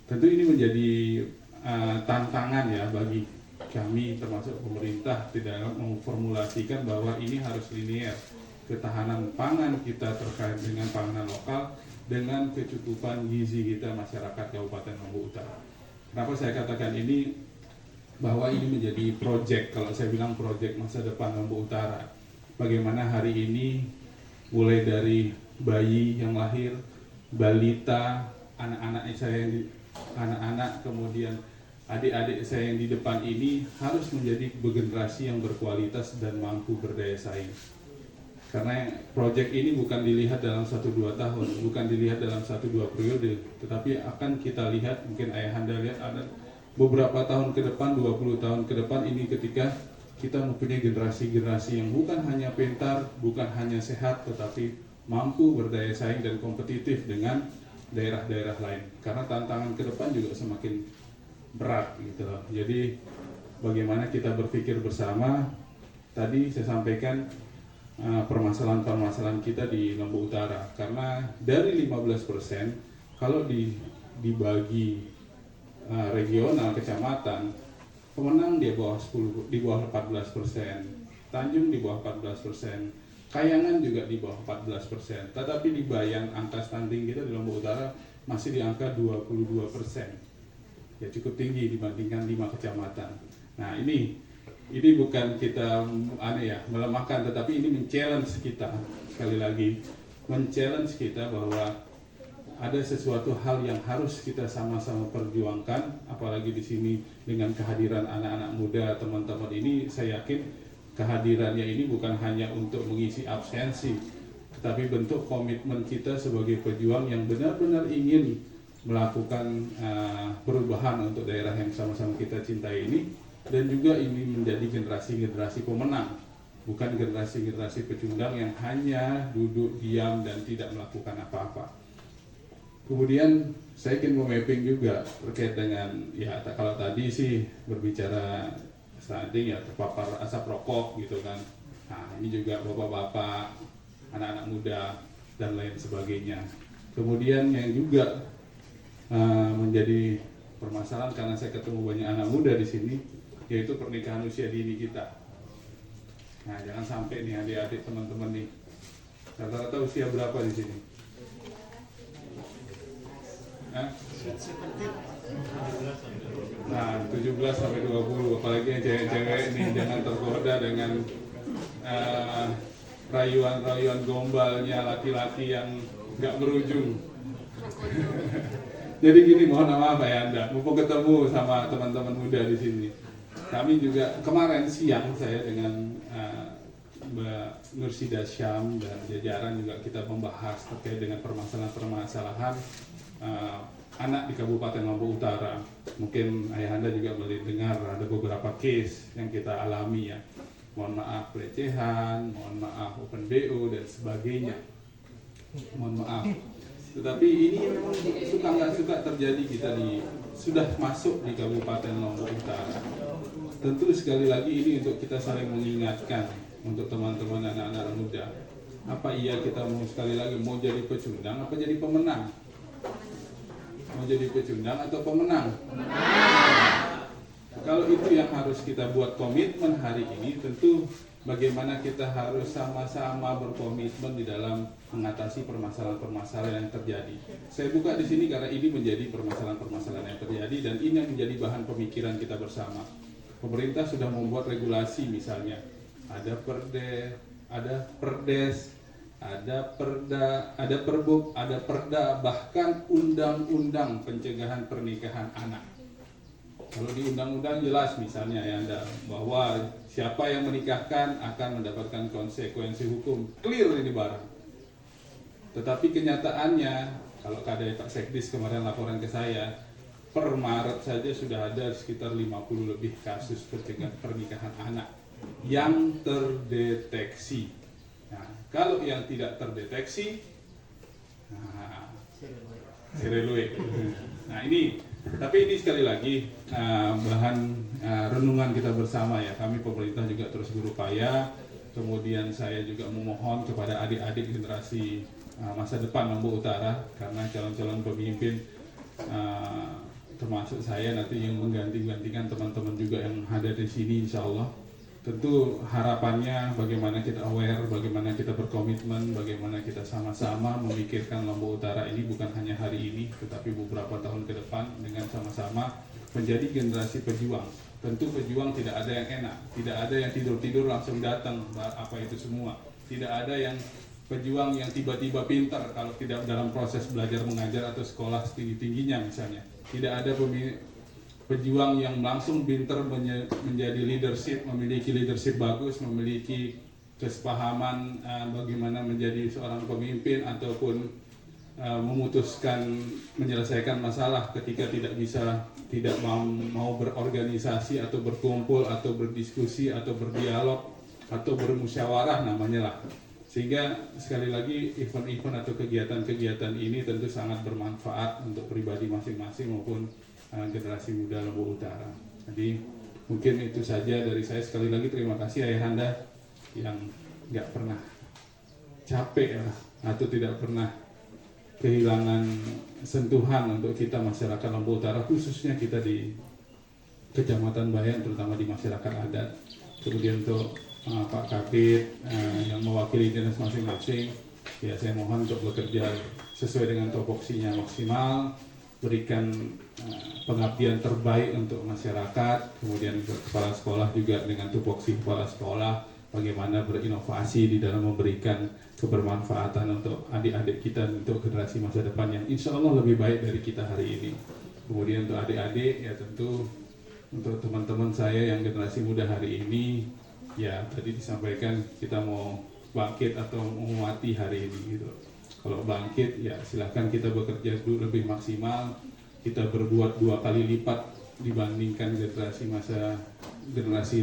S4: Tentu ini menjadi tantangan ya bagi kami termasuk pemerintah tidak memformulasikan bahwa ini harus linear. Ketahanan pangan kita terkait dengan panganan lokal dengan kecukupan gizi kita masyarakat Kabupaten Lombok Utara. Kenapa saya katakan ini? bahwa ini menjadi proyek, kalau saya bilang proyek masa depan Lombok Utara. Bagaimana hari ini mulai dari bayi yang lahir, balita, anak-anak, kemudian adik-adik saya yang di depan ini harus menjadi generasi yang berkualitas dan mampu berdaya saing. Karena proyek ini bukan dilihat dalam 1-2 tahun, bukan dilihat dalam 1-2 periode, tetapi akan kita lihat, mungkin Ayahanda lihat ada beberapa tahun ke depan, 20 tahun ke depan ini ketika kita mempunyai generasi-generasi yang bukan hanya pintar, bukan hanya sehat, tetapi mampu berdaya saing dan kompetitif dengan daerah-daerah lain. Karena tantangan ke depan juga semakin berat gitu loh. Jadi bagaimana kita berpikir bersama, tadi saya sampaikan permasalahan-permasalahan kita di Lombok Utara, karena dari 15% kalau dibagi regional kecamatan, pemenang di bawah 14%, Tanjung di bawah 14%, Kayangan juga di bawah 14%, tetapi di Bayan angka stunting kita di Lombok Utara masih di angka 22%, ya cukup tinggi dibandingkan 5 kecamatan. Nah ini bukan kita melemahkan, tetapi ini men-challenge kita, sekali lagi men-challenge kita bahwa ada sesuatu hal yang harus kita sama-sama perjuangkan, apalagi di sini dengan kehadiran anak-anak muda teman-teman ini. Saya yakin kehadirannya ini bukan hanya untuk mengisi absensi, tetapi bentuk komitmen kita sebagai pejuang yang benar-benar ingin melakukan perubahan untuk daerah yang sama-sama kita cintai ini. Dan juga ini menjadi generasi-generasi pemenang, bukan generasi-generasi pecundang yang hanya duduk diam dan tidak melakukan apa-apa. Kemudian saya ingin memapping juga terkait dengan, ya kalau tadi sih berbicara stunting ya terpapar asap rokok gitu kan. Nah ini juga bapak-bapak, anak-anak muda dan lain sebagainya. Kemudian yang juga menjadi permasalahan karena saya ketemu banyak anak muda di sini, yaitu pernikahan usia dini kita. Nah, jangan sampai nih adik-adik teman-teman nih, rata-rata usia berapa di sini? Nah, 17 sampai 20, apalagi yang cewek-cewek nih, jangan tergoda dengan rayuan-rayuan gombalnya laki-laki yang nggak berujung. Jadi gini, mohon maaf Ayahanda, mumpung ketemu sama teman-teman muda di sini. Kami juga kemarin siang saya dengan Mbak Nursida Syam dan jajaran juga kita membahas terkait dengan permasalahan-permasalahan anak di Kabupaten Lombok Utara. Mungkin Ayahanda juga mendengar ada beberapa case yang kita alami ya. Mohon maaf pelecehan, mohon maaf open BO dan sebagainya. Mohon maaf. Tetapi ini memang suka nggak suka terjadi, kita sudah masuk di Kabupaten Lombok Utara. Tentu sekali lagi ini untuk kita saling mengingatkan untuk teman-teman anak-anak muda. Apa iya kita mau sekali lagi mau jadi pecundang apa jadi pemenang? Mau jadi pecundang atau pemenang? Kalau itu yang harus kita buat komitmen hari ini, tentu bagaimana kita harus sama-sama berkomitmen di dalam mengatasi permasalahan-permasalahan yang terjadi. Saya buka di sini karena ini menjadi permasalahan-permasalahan yang terjadi dan ini yang menjadi bahan pemikiran kita bersama. Pemerintah sudah membuat regulasi, misalnya ada perdes, ada perda, ada perbuk, ada perda, bahkan undang-undang pencegahan pernikahan anak. Kalau di undang-undang jelas misalnya ya Anda, bahwa siapa yang menikahkan akan mendapatkan konsekuensi hukum, clear ini barang. Tetapi kenyataannya, kalau Kadai Pak Sekdis kemarin laporan ke saya, per Maret saja sudah ada sekitar 50 lebih kasus pencegahan pernikahan anak yang terdeteksi. Nah, kalau yang tidak terdeteksi, serelue. Nah ini, tapi ini sekali lagi bahan renungan kita bersama ya. Kami pemerintah juga terus berupaya. Kemudian saya juga memohon kepada adik-adik generasi masa depan Lombok Utara, karena calon-calon pemimpin termasuk saya nanti yang menggantikan teman-teman juga yang ada di sini, insya Allah. Tentu harapannya bagaimana kita aware, bagaimana kita berkomitmen, bagaimana kita sama-sama memikirkan Lombok Utara ini bukan hanya hari ini, tetapi beberapa tahun ke depan dengan sama-sama menjadi generasi pejuang Tentu pejuang tidak ada yang enak, tidak ada yang tidur-tidur langsung datang apa itu semua. Tidak ada yang pejuang yang tiba-tiba pintar kalau tidak dalam proses belajar mengajar atau sekolah setinggi-tingginya misalnya. Tidak ada pejuang yang langsung pintar menjadi leadership, memiliki leadership bagus, memiliki kesepahaman bagaimana menjadi seorang pemimpin ataupun memutuskan menyelesaikan masalah ketika tidak mau berorganisasi atau berkumpul atau berdiskusi atau berdialog atau bermusyawarah namanya lah. Sehingga sekali lagi event-event atau kegiatan-kegiatan ini tentu sangat bermanfaat untuk pribadi masing-masing maupun generasi muda Lombok Utara. Jadi mungkin itu saja dari saya. Sekali lagi terima kasih Ayahanda yang nggak pernah capek atau tidak pernah kehilangan sentuhan untuk kita masyarakat Lombok Utara, khususnya kita di Kecamatan Bayan, terutama di masyarakat adat. Kemudian untuk Pak Kabid yang mewakili dinas masing-masing, ya saya mohon untuk bekerja sesuai dengan topoksinya maksimal, berikan pengabdian terbaik untuk masyarakat. Kemudian kepala sekolah juga dengan tupoksi kepala sekolah, bagaimana berinovasi di dalam memberikan kebermanfaatan untuk adik-adik kita, untuk generasi masa depan yang insya Allah lebih baik dari kita hari ini. Kemudian untuk adik-adik, ya tentu untuk teman-teman saya yang generasi muda hari ini, ya tadi disampaikan kita mau bangkit atau menguati hari ini gitu. Kalau bangkit, ya silahkan kita bekerja dulu lebih maksimal, kita berbuat 2 kali lipat dibandingkan generasi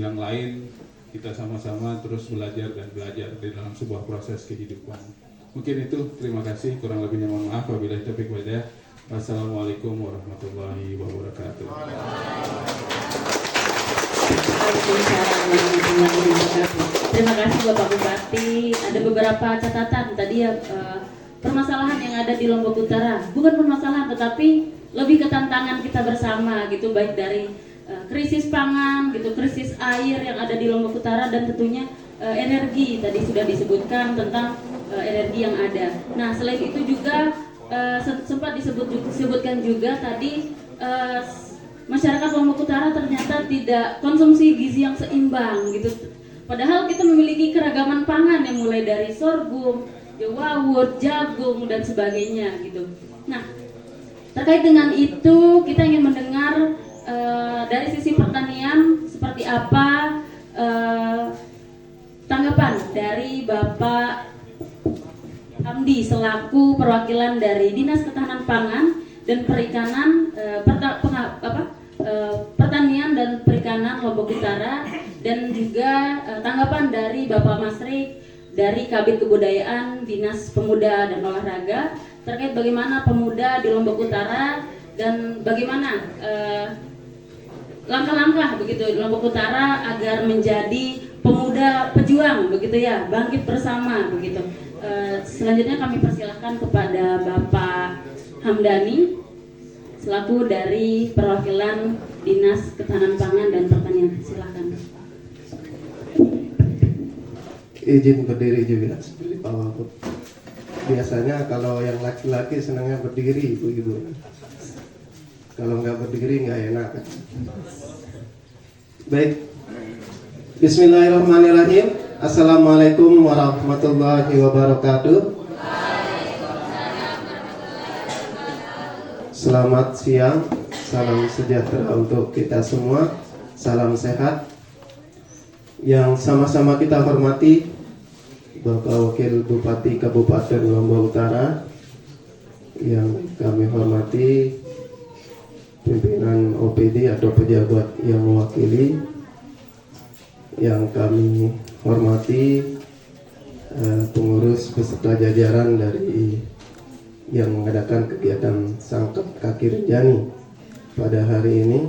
S4: yang lain. Kita sama-sama terus belajar dan belajar di dalam sebuah proses kehidupan. Mungkin itu, terima kasih. Kurang lebihnya mohon maaf. Wabillahi taufiq wal hidayah. Wassalamualaikum warahmatullahi wabarakatuh.
S1: Terima kasih Bapak Bupati. Ada beberapa catatan tadi ya, permasalahan yang ada di Lombok Utara. Bukan permasalahan, tetapi lebih ke tantangan kita bersama gitu, baik dari krisis pangan gitu, krisis air yang ada di Lombok Utara, dan tentunya energi tadi sudah disebutkan tentang energi yang ada. Nah, selain itu juga sempat disebutkan juga tadi masyarakat Lombok Utara ternyata tidak konsumsi gizi yang seimbang gitu. Padahal kita memiliki keragaman pangan yang mulai dari sorghum, jawawut, jagung dan sebagainya gitu. Nah, terkait dengan itu kita ingin mendengar dari sisi pertanian seperti apa tanggapan dari Bapak Hamdi selaku perwakilan dari Dinas Ketahanan Pangan dan Perikanan, Pertanian dan Perikanan Lombok Utara, dan juga tanggapan dari Bapak Masri dari Kabid Kebudayaan Dinas Pemuda dan Olahraga terkait bagaimana pemuda di Lombok Utara dan bagaimana langkah-langkah begitu di Lombok Utara agar menjadi pemuda pejuang begitu ya, bangkit bersama begitu. Selanjutnya kami persilahkan kepada Bapak Hamdani selaku dari perwakilan Dinas Ketahanan Pangan dan Pertanian. Silakan.
S3: Izin berdiri juga seperti Pak Wagub. Biasanya kalau yang laki-laki senangnya berdiri, ibu-ibu. Kalau nggak berdiri nggak enak. Baik. Bismillahirrahmanirrahim. Assalamualaikum warahmatullahi wabarakatuh. Selamat siang. Salam sejahtera untuk kita semua. Salam sehat. Yang sama-sama kita hormati Bapak Wakil Bupati Kabupaten Lombok Utara, yang kami hormati pimpinan OPD atau pejabat yang mewakili, yang kami hormati pengurus beserta jajaran dari yang mengadakan kegiatan Sangkep Kaki Rinjani pada hari ini.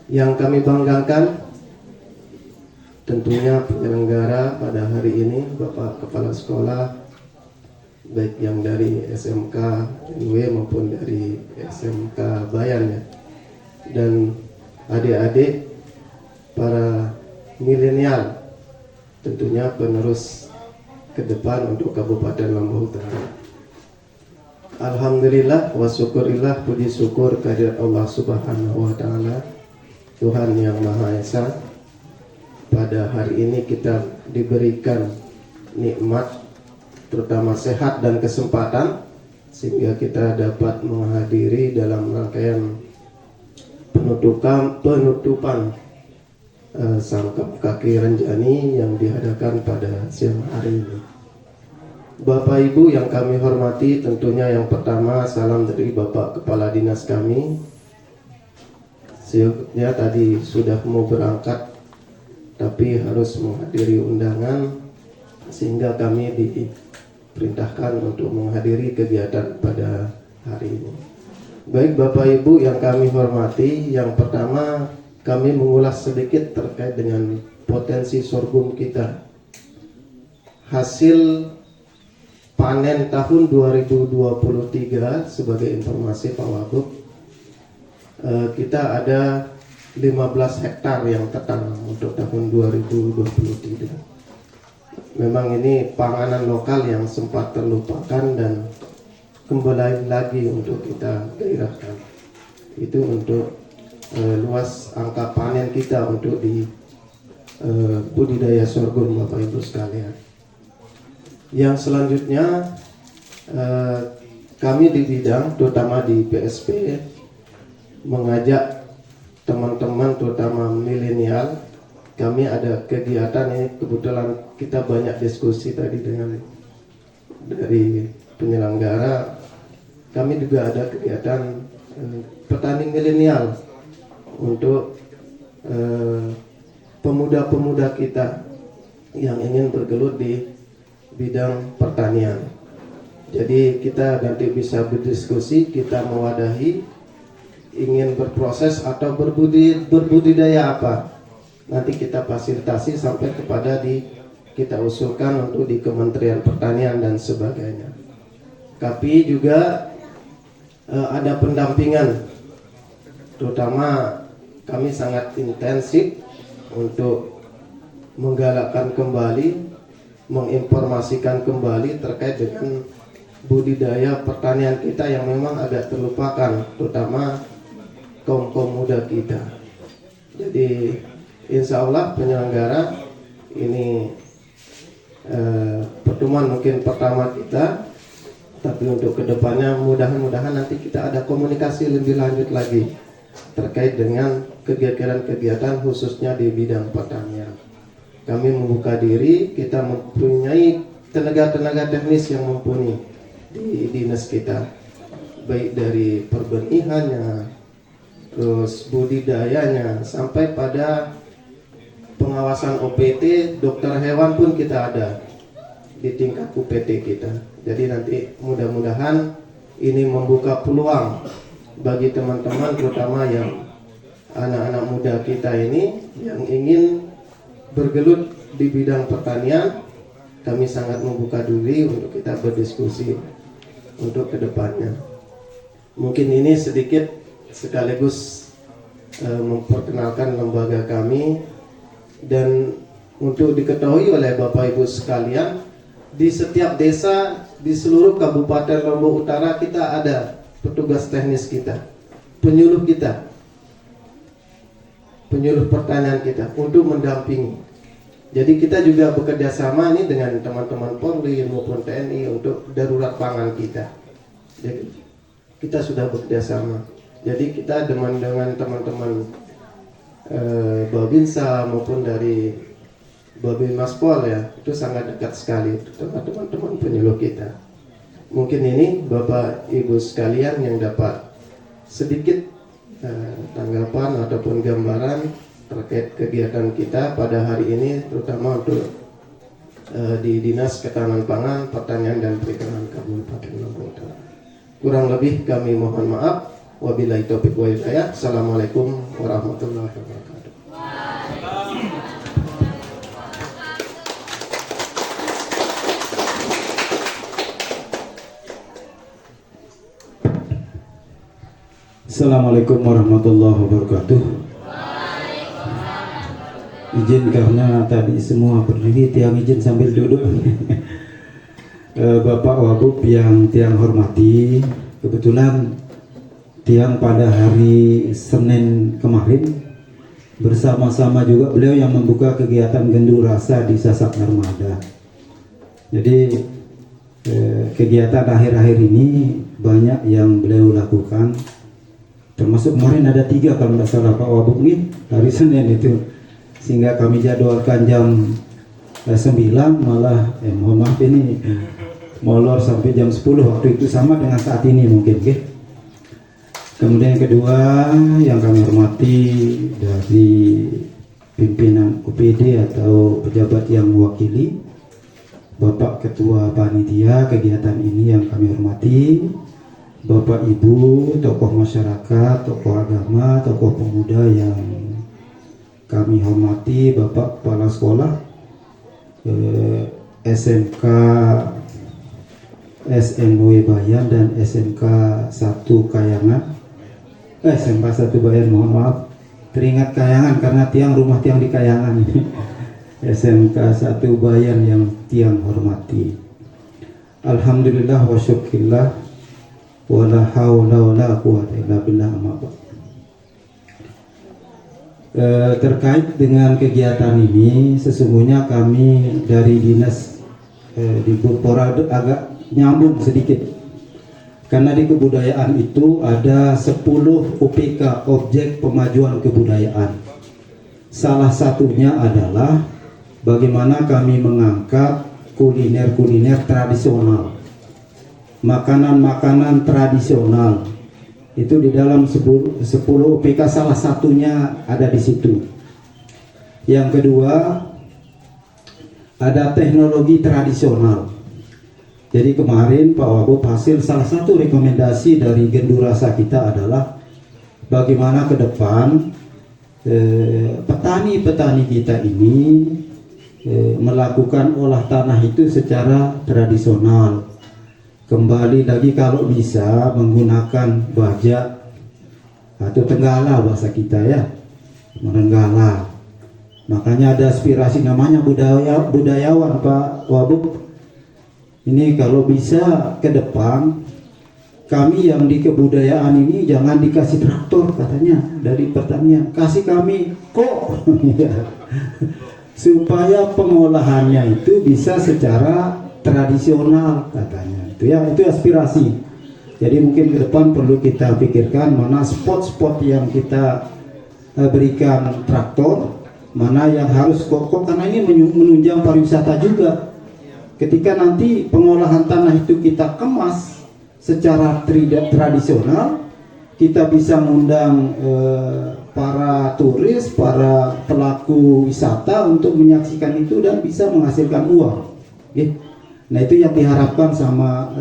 S3: Yang kami banggakan tentunya penyelenggara pada hari ini Bapak Kepala Sekolah, baik yang dari SMK NW maupun dari SMK Bayan ya, dan adik-adik para milenial, tentunya penerus ke depan untuk Kabupaten Lombok Utara. Alhamdulillah wa syukurillah, puji syukur kehadirat Allah Subhanahu wa taala. Tuhan Yang Maha Esa, pada hari ini kita diberikan nikmat, terutama sehat dan kesempatan, sehingga kita dapat menghadiri dalam rangkaian penutupan Sangkap Kaki Renjani yang diadakan pada siang hari ini. Bapak Ibu yang kami hormati, tentunya yang pertama salam dari Bapak Kepala Dinas kami. Siapnya tadi sudah mau berangkat, tapi harus menghadiri undangan, sehingga kami diperintahkan untuk menghadiri kegiatan pada hari ini. Baik Bapak Ibu yang kami hormati, yang pertama kami mengulas sedikit terkait dengan potensi sorghum kita. Hasil panen tahun 2023 sebagai informasi Pak Wagub, kita ada 15 hektar yang tertanam untuk tahun 2023. Memang ini panganan lokal yang sempat terlupakan dan kembali lagi untuk kita gairahkan. Itu untuk luas angka panen kita untuk di budidaya sorghum Bapak Ibu sekalian. Yang selanjutnya kami di bidang, terutama di PSP, mengajak teman-teman terutama milenial. Kami ada kegiatan ini, kebetulan kita banyak diskusi tadi dengan dari penyelenggara. Kami juga ada kegiatan petani milenial untuk pemuda-pemuda kita yang ingin bergelut di bidang pertanian. Jadi kita nanti bisa berdiskusi, kita mewadahi, ingin berproses atau berbudidaya apa, nanti kita fasilitasi sampai kepada kita usulkan untuk di Kementerian Pertanian dan sebagainya. Tapi juga ada pendampingan, terutama kami sangat intensif untuk menggalakkan kembali, menginformasikan kembali terkait dengan budidaya pertanian kita yang memang agak terlupakan, terutama kaum muda kita. Jadi insya Allah penyelenggara ini pertemuan mungkin pertama kita, tapi untuk kedepannya mudah-mudahan nanti kita ada komunikasi lebih lanjut lagi terkait dengan kegiatan-kegiatan khususnya di bidang pertanian. Kami membuka diri, kita mempunyai tenaga-tenaga teknis yang mumpuni di dinas kita, baik dari perbenihannya, terus budidayanya, sampai pada pengawasan OPT, dokter hewan pun kita ada di tingkat UPT kita. Jadi nanti mudah-mudahan ini membuka peluang bagi teman-teman, terutama yang anak-anak muda kita ini yang ingin bergelut di bidang pertanian. Kami sangat membuka diri untuk kita berdiskusi untuk kedepannya. Mungkin ini sedikit sekaligus memperkenalkan lembaga kami, dan untuk diketahui oleh Bapak Ibu sekalian, di setiap desa di seluruh Kabupaten Lombok Utara kita ada petugas teknis kita, penyuluh kita, penyuluh pertanian kita untuk mendampingi. Jadi kita juga bekerja sama nih dengan teman-teman Polri maupun TNI untuk darurat pangan kita. Jadi kita sudah bekerja sama. Jadi kita dengan teman-teman Babinsa maupun dari Babinmaspol ya, itu sangat dekat sekali dengan teman-teman penyuluh kita. Mungkin ini Bapak Ibu sekalian yang dapat sedikit tanggapan ataupun gambaran terkait kegiatan kita pada hari ini, terutama untuk di Dinas Ketahanan Pangan, Pertanian dan Perikanan Kabupaten Lombok Utara. Kurang lebih kami mohon maaf. Wabillahi taufiq wal hidayah. Assalamualaikum warahmatullahi wabarakatuh.
S5: Assalamualaikum warahmatullahi wabarakatuh. Izin karena tadi semua berdiri, tiang izin sambil duduk. Bapak Wagub yang tiang hormati, kebetulan tiang pada hari Senin kemarin bersama-sama juga beliau yang membuka kegiatan Gendu Rasa di Sasak Armada. Jadi kegiatan akhir-akhir ini banyak yang beliau lakukan, termasuk kemarin ada 3 kalau tidak salah Pak Wabuk nih hari Senin itu, sehingga kami jadwalkan jam 9 malah mohon maaf ini molor sampai jam 10 waktu itu, sama dengan saat ini mungkin okay? Kemudian yang kedua yang kami hormati dari pimpinan UPD atau pejabat yang mewakili, Bapak Ketua Panitia kegiatan ini yang kami hormati, Bapak Ibu, tokoh masyarakat, tokoh agama, tokoh pemuda yang kami hormati, Bapak Kepala Sekolah, SMK SMW Bayan dan SMK 1 Kayangan, SMK 1 Bayan, mohon maaf, teringat Kayangan karena rumah tiang di Kayangan ini. SMK 1 Bayan yang tiang hormati. Alhamdulillah wa syukurillah wa la haula wa la quwwata illa billah. Terkait dengan kegiatan ini, sesungguhnya kami dari dinas di Purpora agak nyambung sedikit, karena di kebudayaan itu ada 10 OPK, objek pemajuan kebudayaan. Salah satunya adalah bagaimana kami mengangkat kuliner-kuliner tradisional, makanan-makanan tradisional. Itu di dalam 10 OPK, salah satunya ada di situ. Yang kedua, ada teknologi tradisional. Jadi kemarin Pak Wabub hasil salah satu rekomendasi dari Gendu Rasa kita adalah bagaimana ke depan petani-petani kita ini melakukan olah tanah itu secara tradisional. Kembali lagi kalau bisa menggunakan bajak atau tenggala bahasa kita ya, menenggala. Makanya ada aspirasi namanya budayawan Pak Wabub. Ini kalau bisa ke depan kami yang di kebudayaan ini jangan dikasih traktor katanya dari pertanian, kasih kami kok supaya pengolahannya itu bisa secara tradisional katanya. Itu aspirasi. Jadi mungkin ke depan perlu kita pikirkan mana spot-spot yang kita berikan traktor, mana yang harus kok karena ini menunjang pariwisata juga. Ketika nanti pengolahan tanah itu kita kemas secara tradisional, kita bisa mengundang para turis, para pelaku wisata untuk menyaksikan itu dan bisa menghasilkan uang. Okay? Nah itu yang diharapkan sama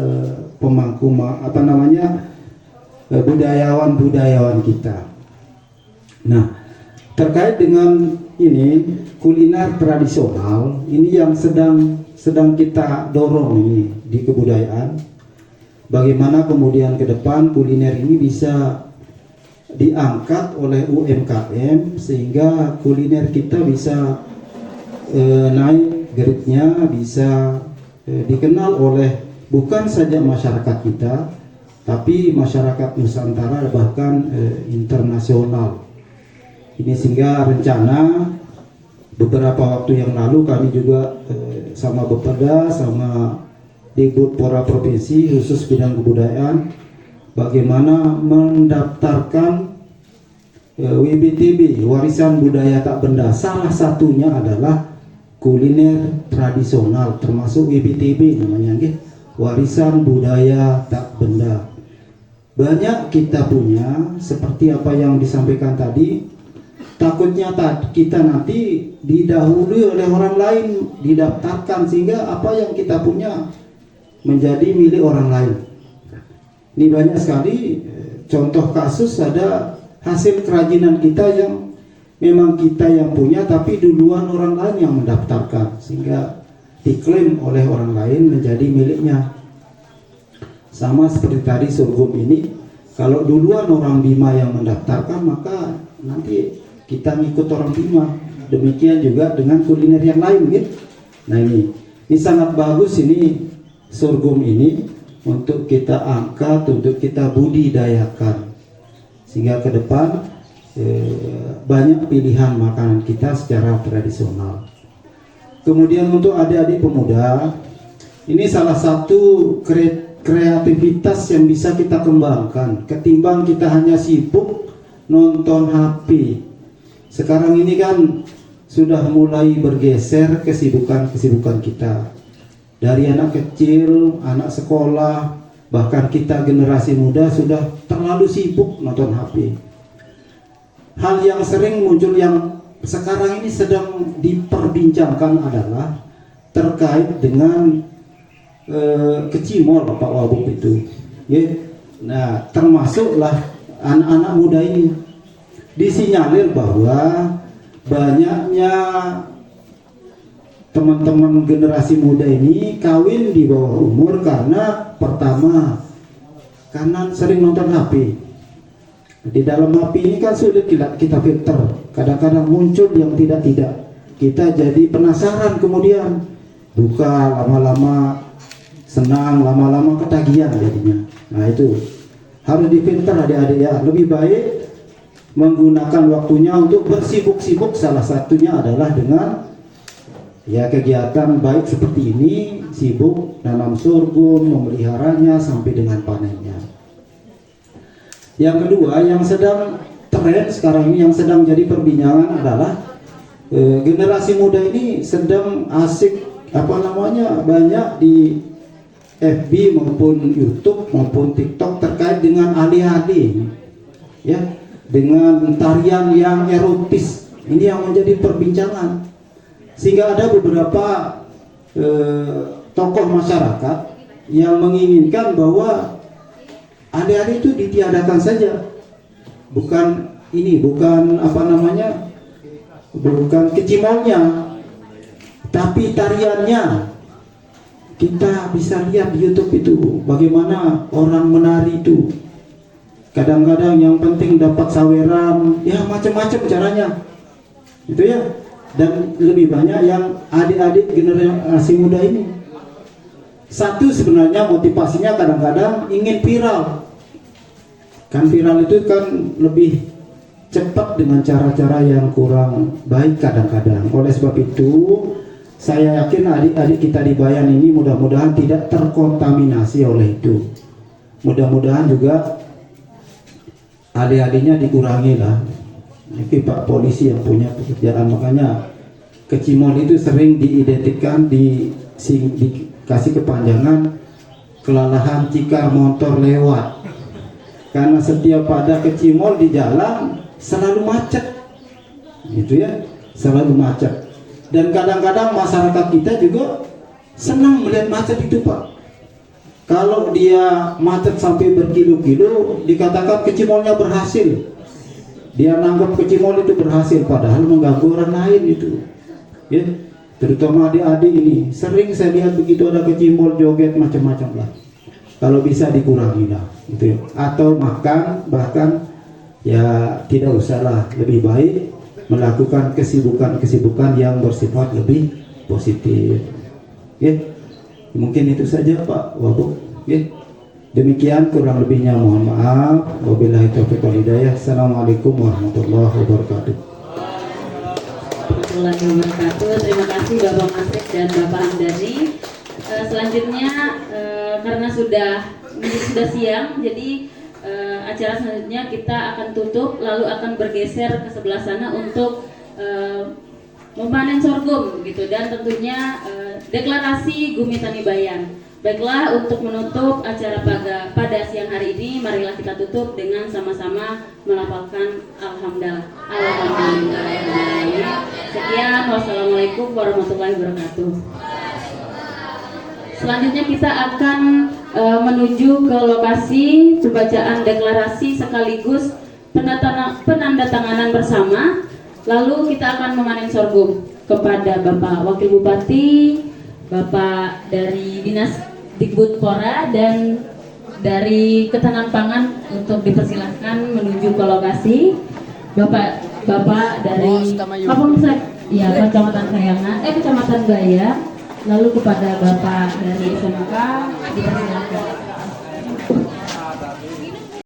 S5: pemangku budayawan kita. Nah terkait dengan ini kuliner tradisional ini yang sedang kita dorong ini di kebudayaan. Bagaimana kemudian ke depan kuliner ini bisa diangkat oleh UMKM sehingga kuliner kita bisa naik grade-nya, bisa dikenal oleh bukan saja masyarakat kita tapi masyarakat Nusantara bahkan internasional. Ini sehingga rencana beberapa waktu yang lalu kami juga sama Bepeda sama Digbud-Pora Provinsi khusus bidang kebudayaan bagaimana mendaftarkan WBTB, warisan budaya tak benda. Salah satunya adalah kuliner tradisional, termasuk WBTB namanya, warisan budaya tak benda. Banyak kita punya seperti apa yang disampaikan tadi. Takutnya kita nanti didahului oleh orang lain, didaftarkan sehingga apa yang kita punya menjadi milik orang lain. Ini banyak sekali contoh kasus ada hasil kerajinan kita yang memang kita yang punya tapi duluan orang lain yang mendaftarkan sehingga diklaim oleh orang lain menjadi miliknya. Sama seperti tadi sorghum ini, kalau duluan orang Bima yang mendaftarkan maka nanti kita ngikut orang Bima. Demikian juga dengan kuliner yang lain gitu. Nah ini sangat bagus ini sorghum ini untuk kita angkat, untuk kita budidayakan sehingga ke depan banyak pilihan makanan kita secara tradisional. Kemudian untuk adik-adik pemuda, ini salah satu kreativitas yang bisa kita kembangkan ketimbang kita hanya sibuk nonton HP. Sekarang ini kan sudah mulai bergeser kesibukan kita. Dari anak kecil, anak sekolah, bahkan kita generasi muda sudah terlalu sibuk nonton HP. Hal yang sering muncul yang sekarang ini sedang diperbincangkan adalah terkait dengan kecimol Pak Wabub itu. Ya. Nah, termasuklah anak-anak muda ini disinyalir bahwa banyaknya teman-teman generasi muda ini kawin di bawah umur karena pertama karena sering nonton HP. Di dalam HP ini kan sulit kita filter. Kadang-kadang muncul yang tidak-tidak. Kita jadi penasaran, kemudian buka lama-lama senang, lama-lama ketagihan jadinya. Nah itu harus difilter adik-adik ya. Lebih baik menggunakan waktunya untuk bersibuk-sibuk, salah satunya adalah dengan ya kegiatan baik seperti ini, sibuk nanam sorghum, memeliharanya sampai dengan panennya. Yang kedua, yang sedang tren sekarang ini, yang sedang jadi perbincangan adalah generasi muda ini sedang asik banyak di FB maupun YouTube maupun TikTok terkait dengan alih-alih ya, dengan tarian yang erotis. Ini yang menjadi perbincangan, sehingga ada beberapa tokoh masyarakat yang menginginkan bahwa adik-adik itu ditiadakan saja, bukan bukan kecimolnya, tapi tariannya. Kita bisa lihat di YouTube itu bagaimana orang menari itu. Kadang-kadang yang penting dapat saweran, ya macam-macam caranya, itu ya. Dan lebih banyak yang adik-adik generasi muda ini. Satu, sebenarnya motivasinya kadang-kadang ingin viral. Kan viral itu kan lebih cepat dengan cara-cara yang kurang baik kadang-kadang. Oleh sebab itu, saya yakin adik-adik kita di Bayan ini mudah-mudahan tidak terkontaminasi oleh itu. Mudah-mudahan juga adik-adiknya dikurangi lah. Ini Pak Polisi yang punya pekerjaan, makanya kecimol itu sering diidentikan dikasih kepanjangan kelelahan jika motor lewat. Karena setiap ada kecimol di jalan selalu macet, gitu ya, selalu macet. Dan kadang-kadang masyarakat kita juga senang melihat macet itu Pak. Kalau dia macet sampai berkilo-kilo, dikatakan kecimolnya berhasil. Dia nanggap kecimol itu berhasil, padahal mengganggu orang lain itu. Ya, terutama adik-adik ini, sering saya lihat begitu ada kecimol joget macam-macam lah. Kalau bisa dikurangi lah, gitu ya. Atau bahkan ya tidak usahlah, lebih baik melakukan kesibukan yang bersifat lebih positif. Ya, mungkin itu saja Pak Wabub. Ya. Demikian kurang lebihnya mohon maaf. Wabillahi taufiq wal hidayah. Assalamualaikum warahmatullahi wabarakatuh.
S1: Warahmatullahi wabarakatuh. Terima kasih Bapak Masrik dan Bapak Hamdani. Selanjutnya karena sudah siang, jadi acara selanjutnya kita akan tutup, lalu akan bergeser ke sebelah sana untuk memanen sorghum gitu, dan tentunya deklarasi Gumitani Bayan. Baiklah, untuk menutup acara pada siang hari ini, marilah kita tutup dengan sama-sama melafalkan Alhamdulillah. Sekian, wassalamualaikum warahmatullahi wabarakatuh. Selanjutnya kita akan menuju ke lokasi pembacaan deklarasi sekaligus penandatanganan bersama. Lalu kita akan memanen sorghum kepada Bapak Wakil Bupati, Bapak dari Dinas Dikbudpora, dan dari Ketahanan Pangan untuk dipersilahkan menuju ke lokasi. Bapak dari Kapolsek ya Kecamatan Kecamatan Gaya, lalu kepada Bapak dari SMK dipersilahkan.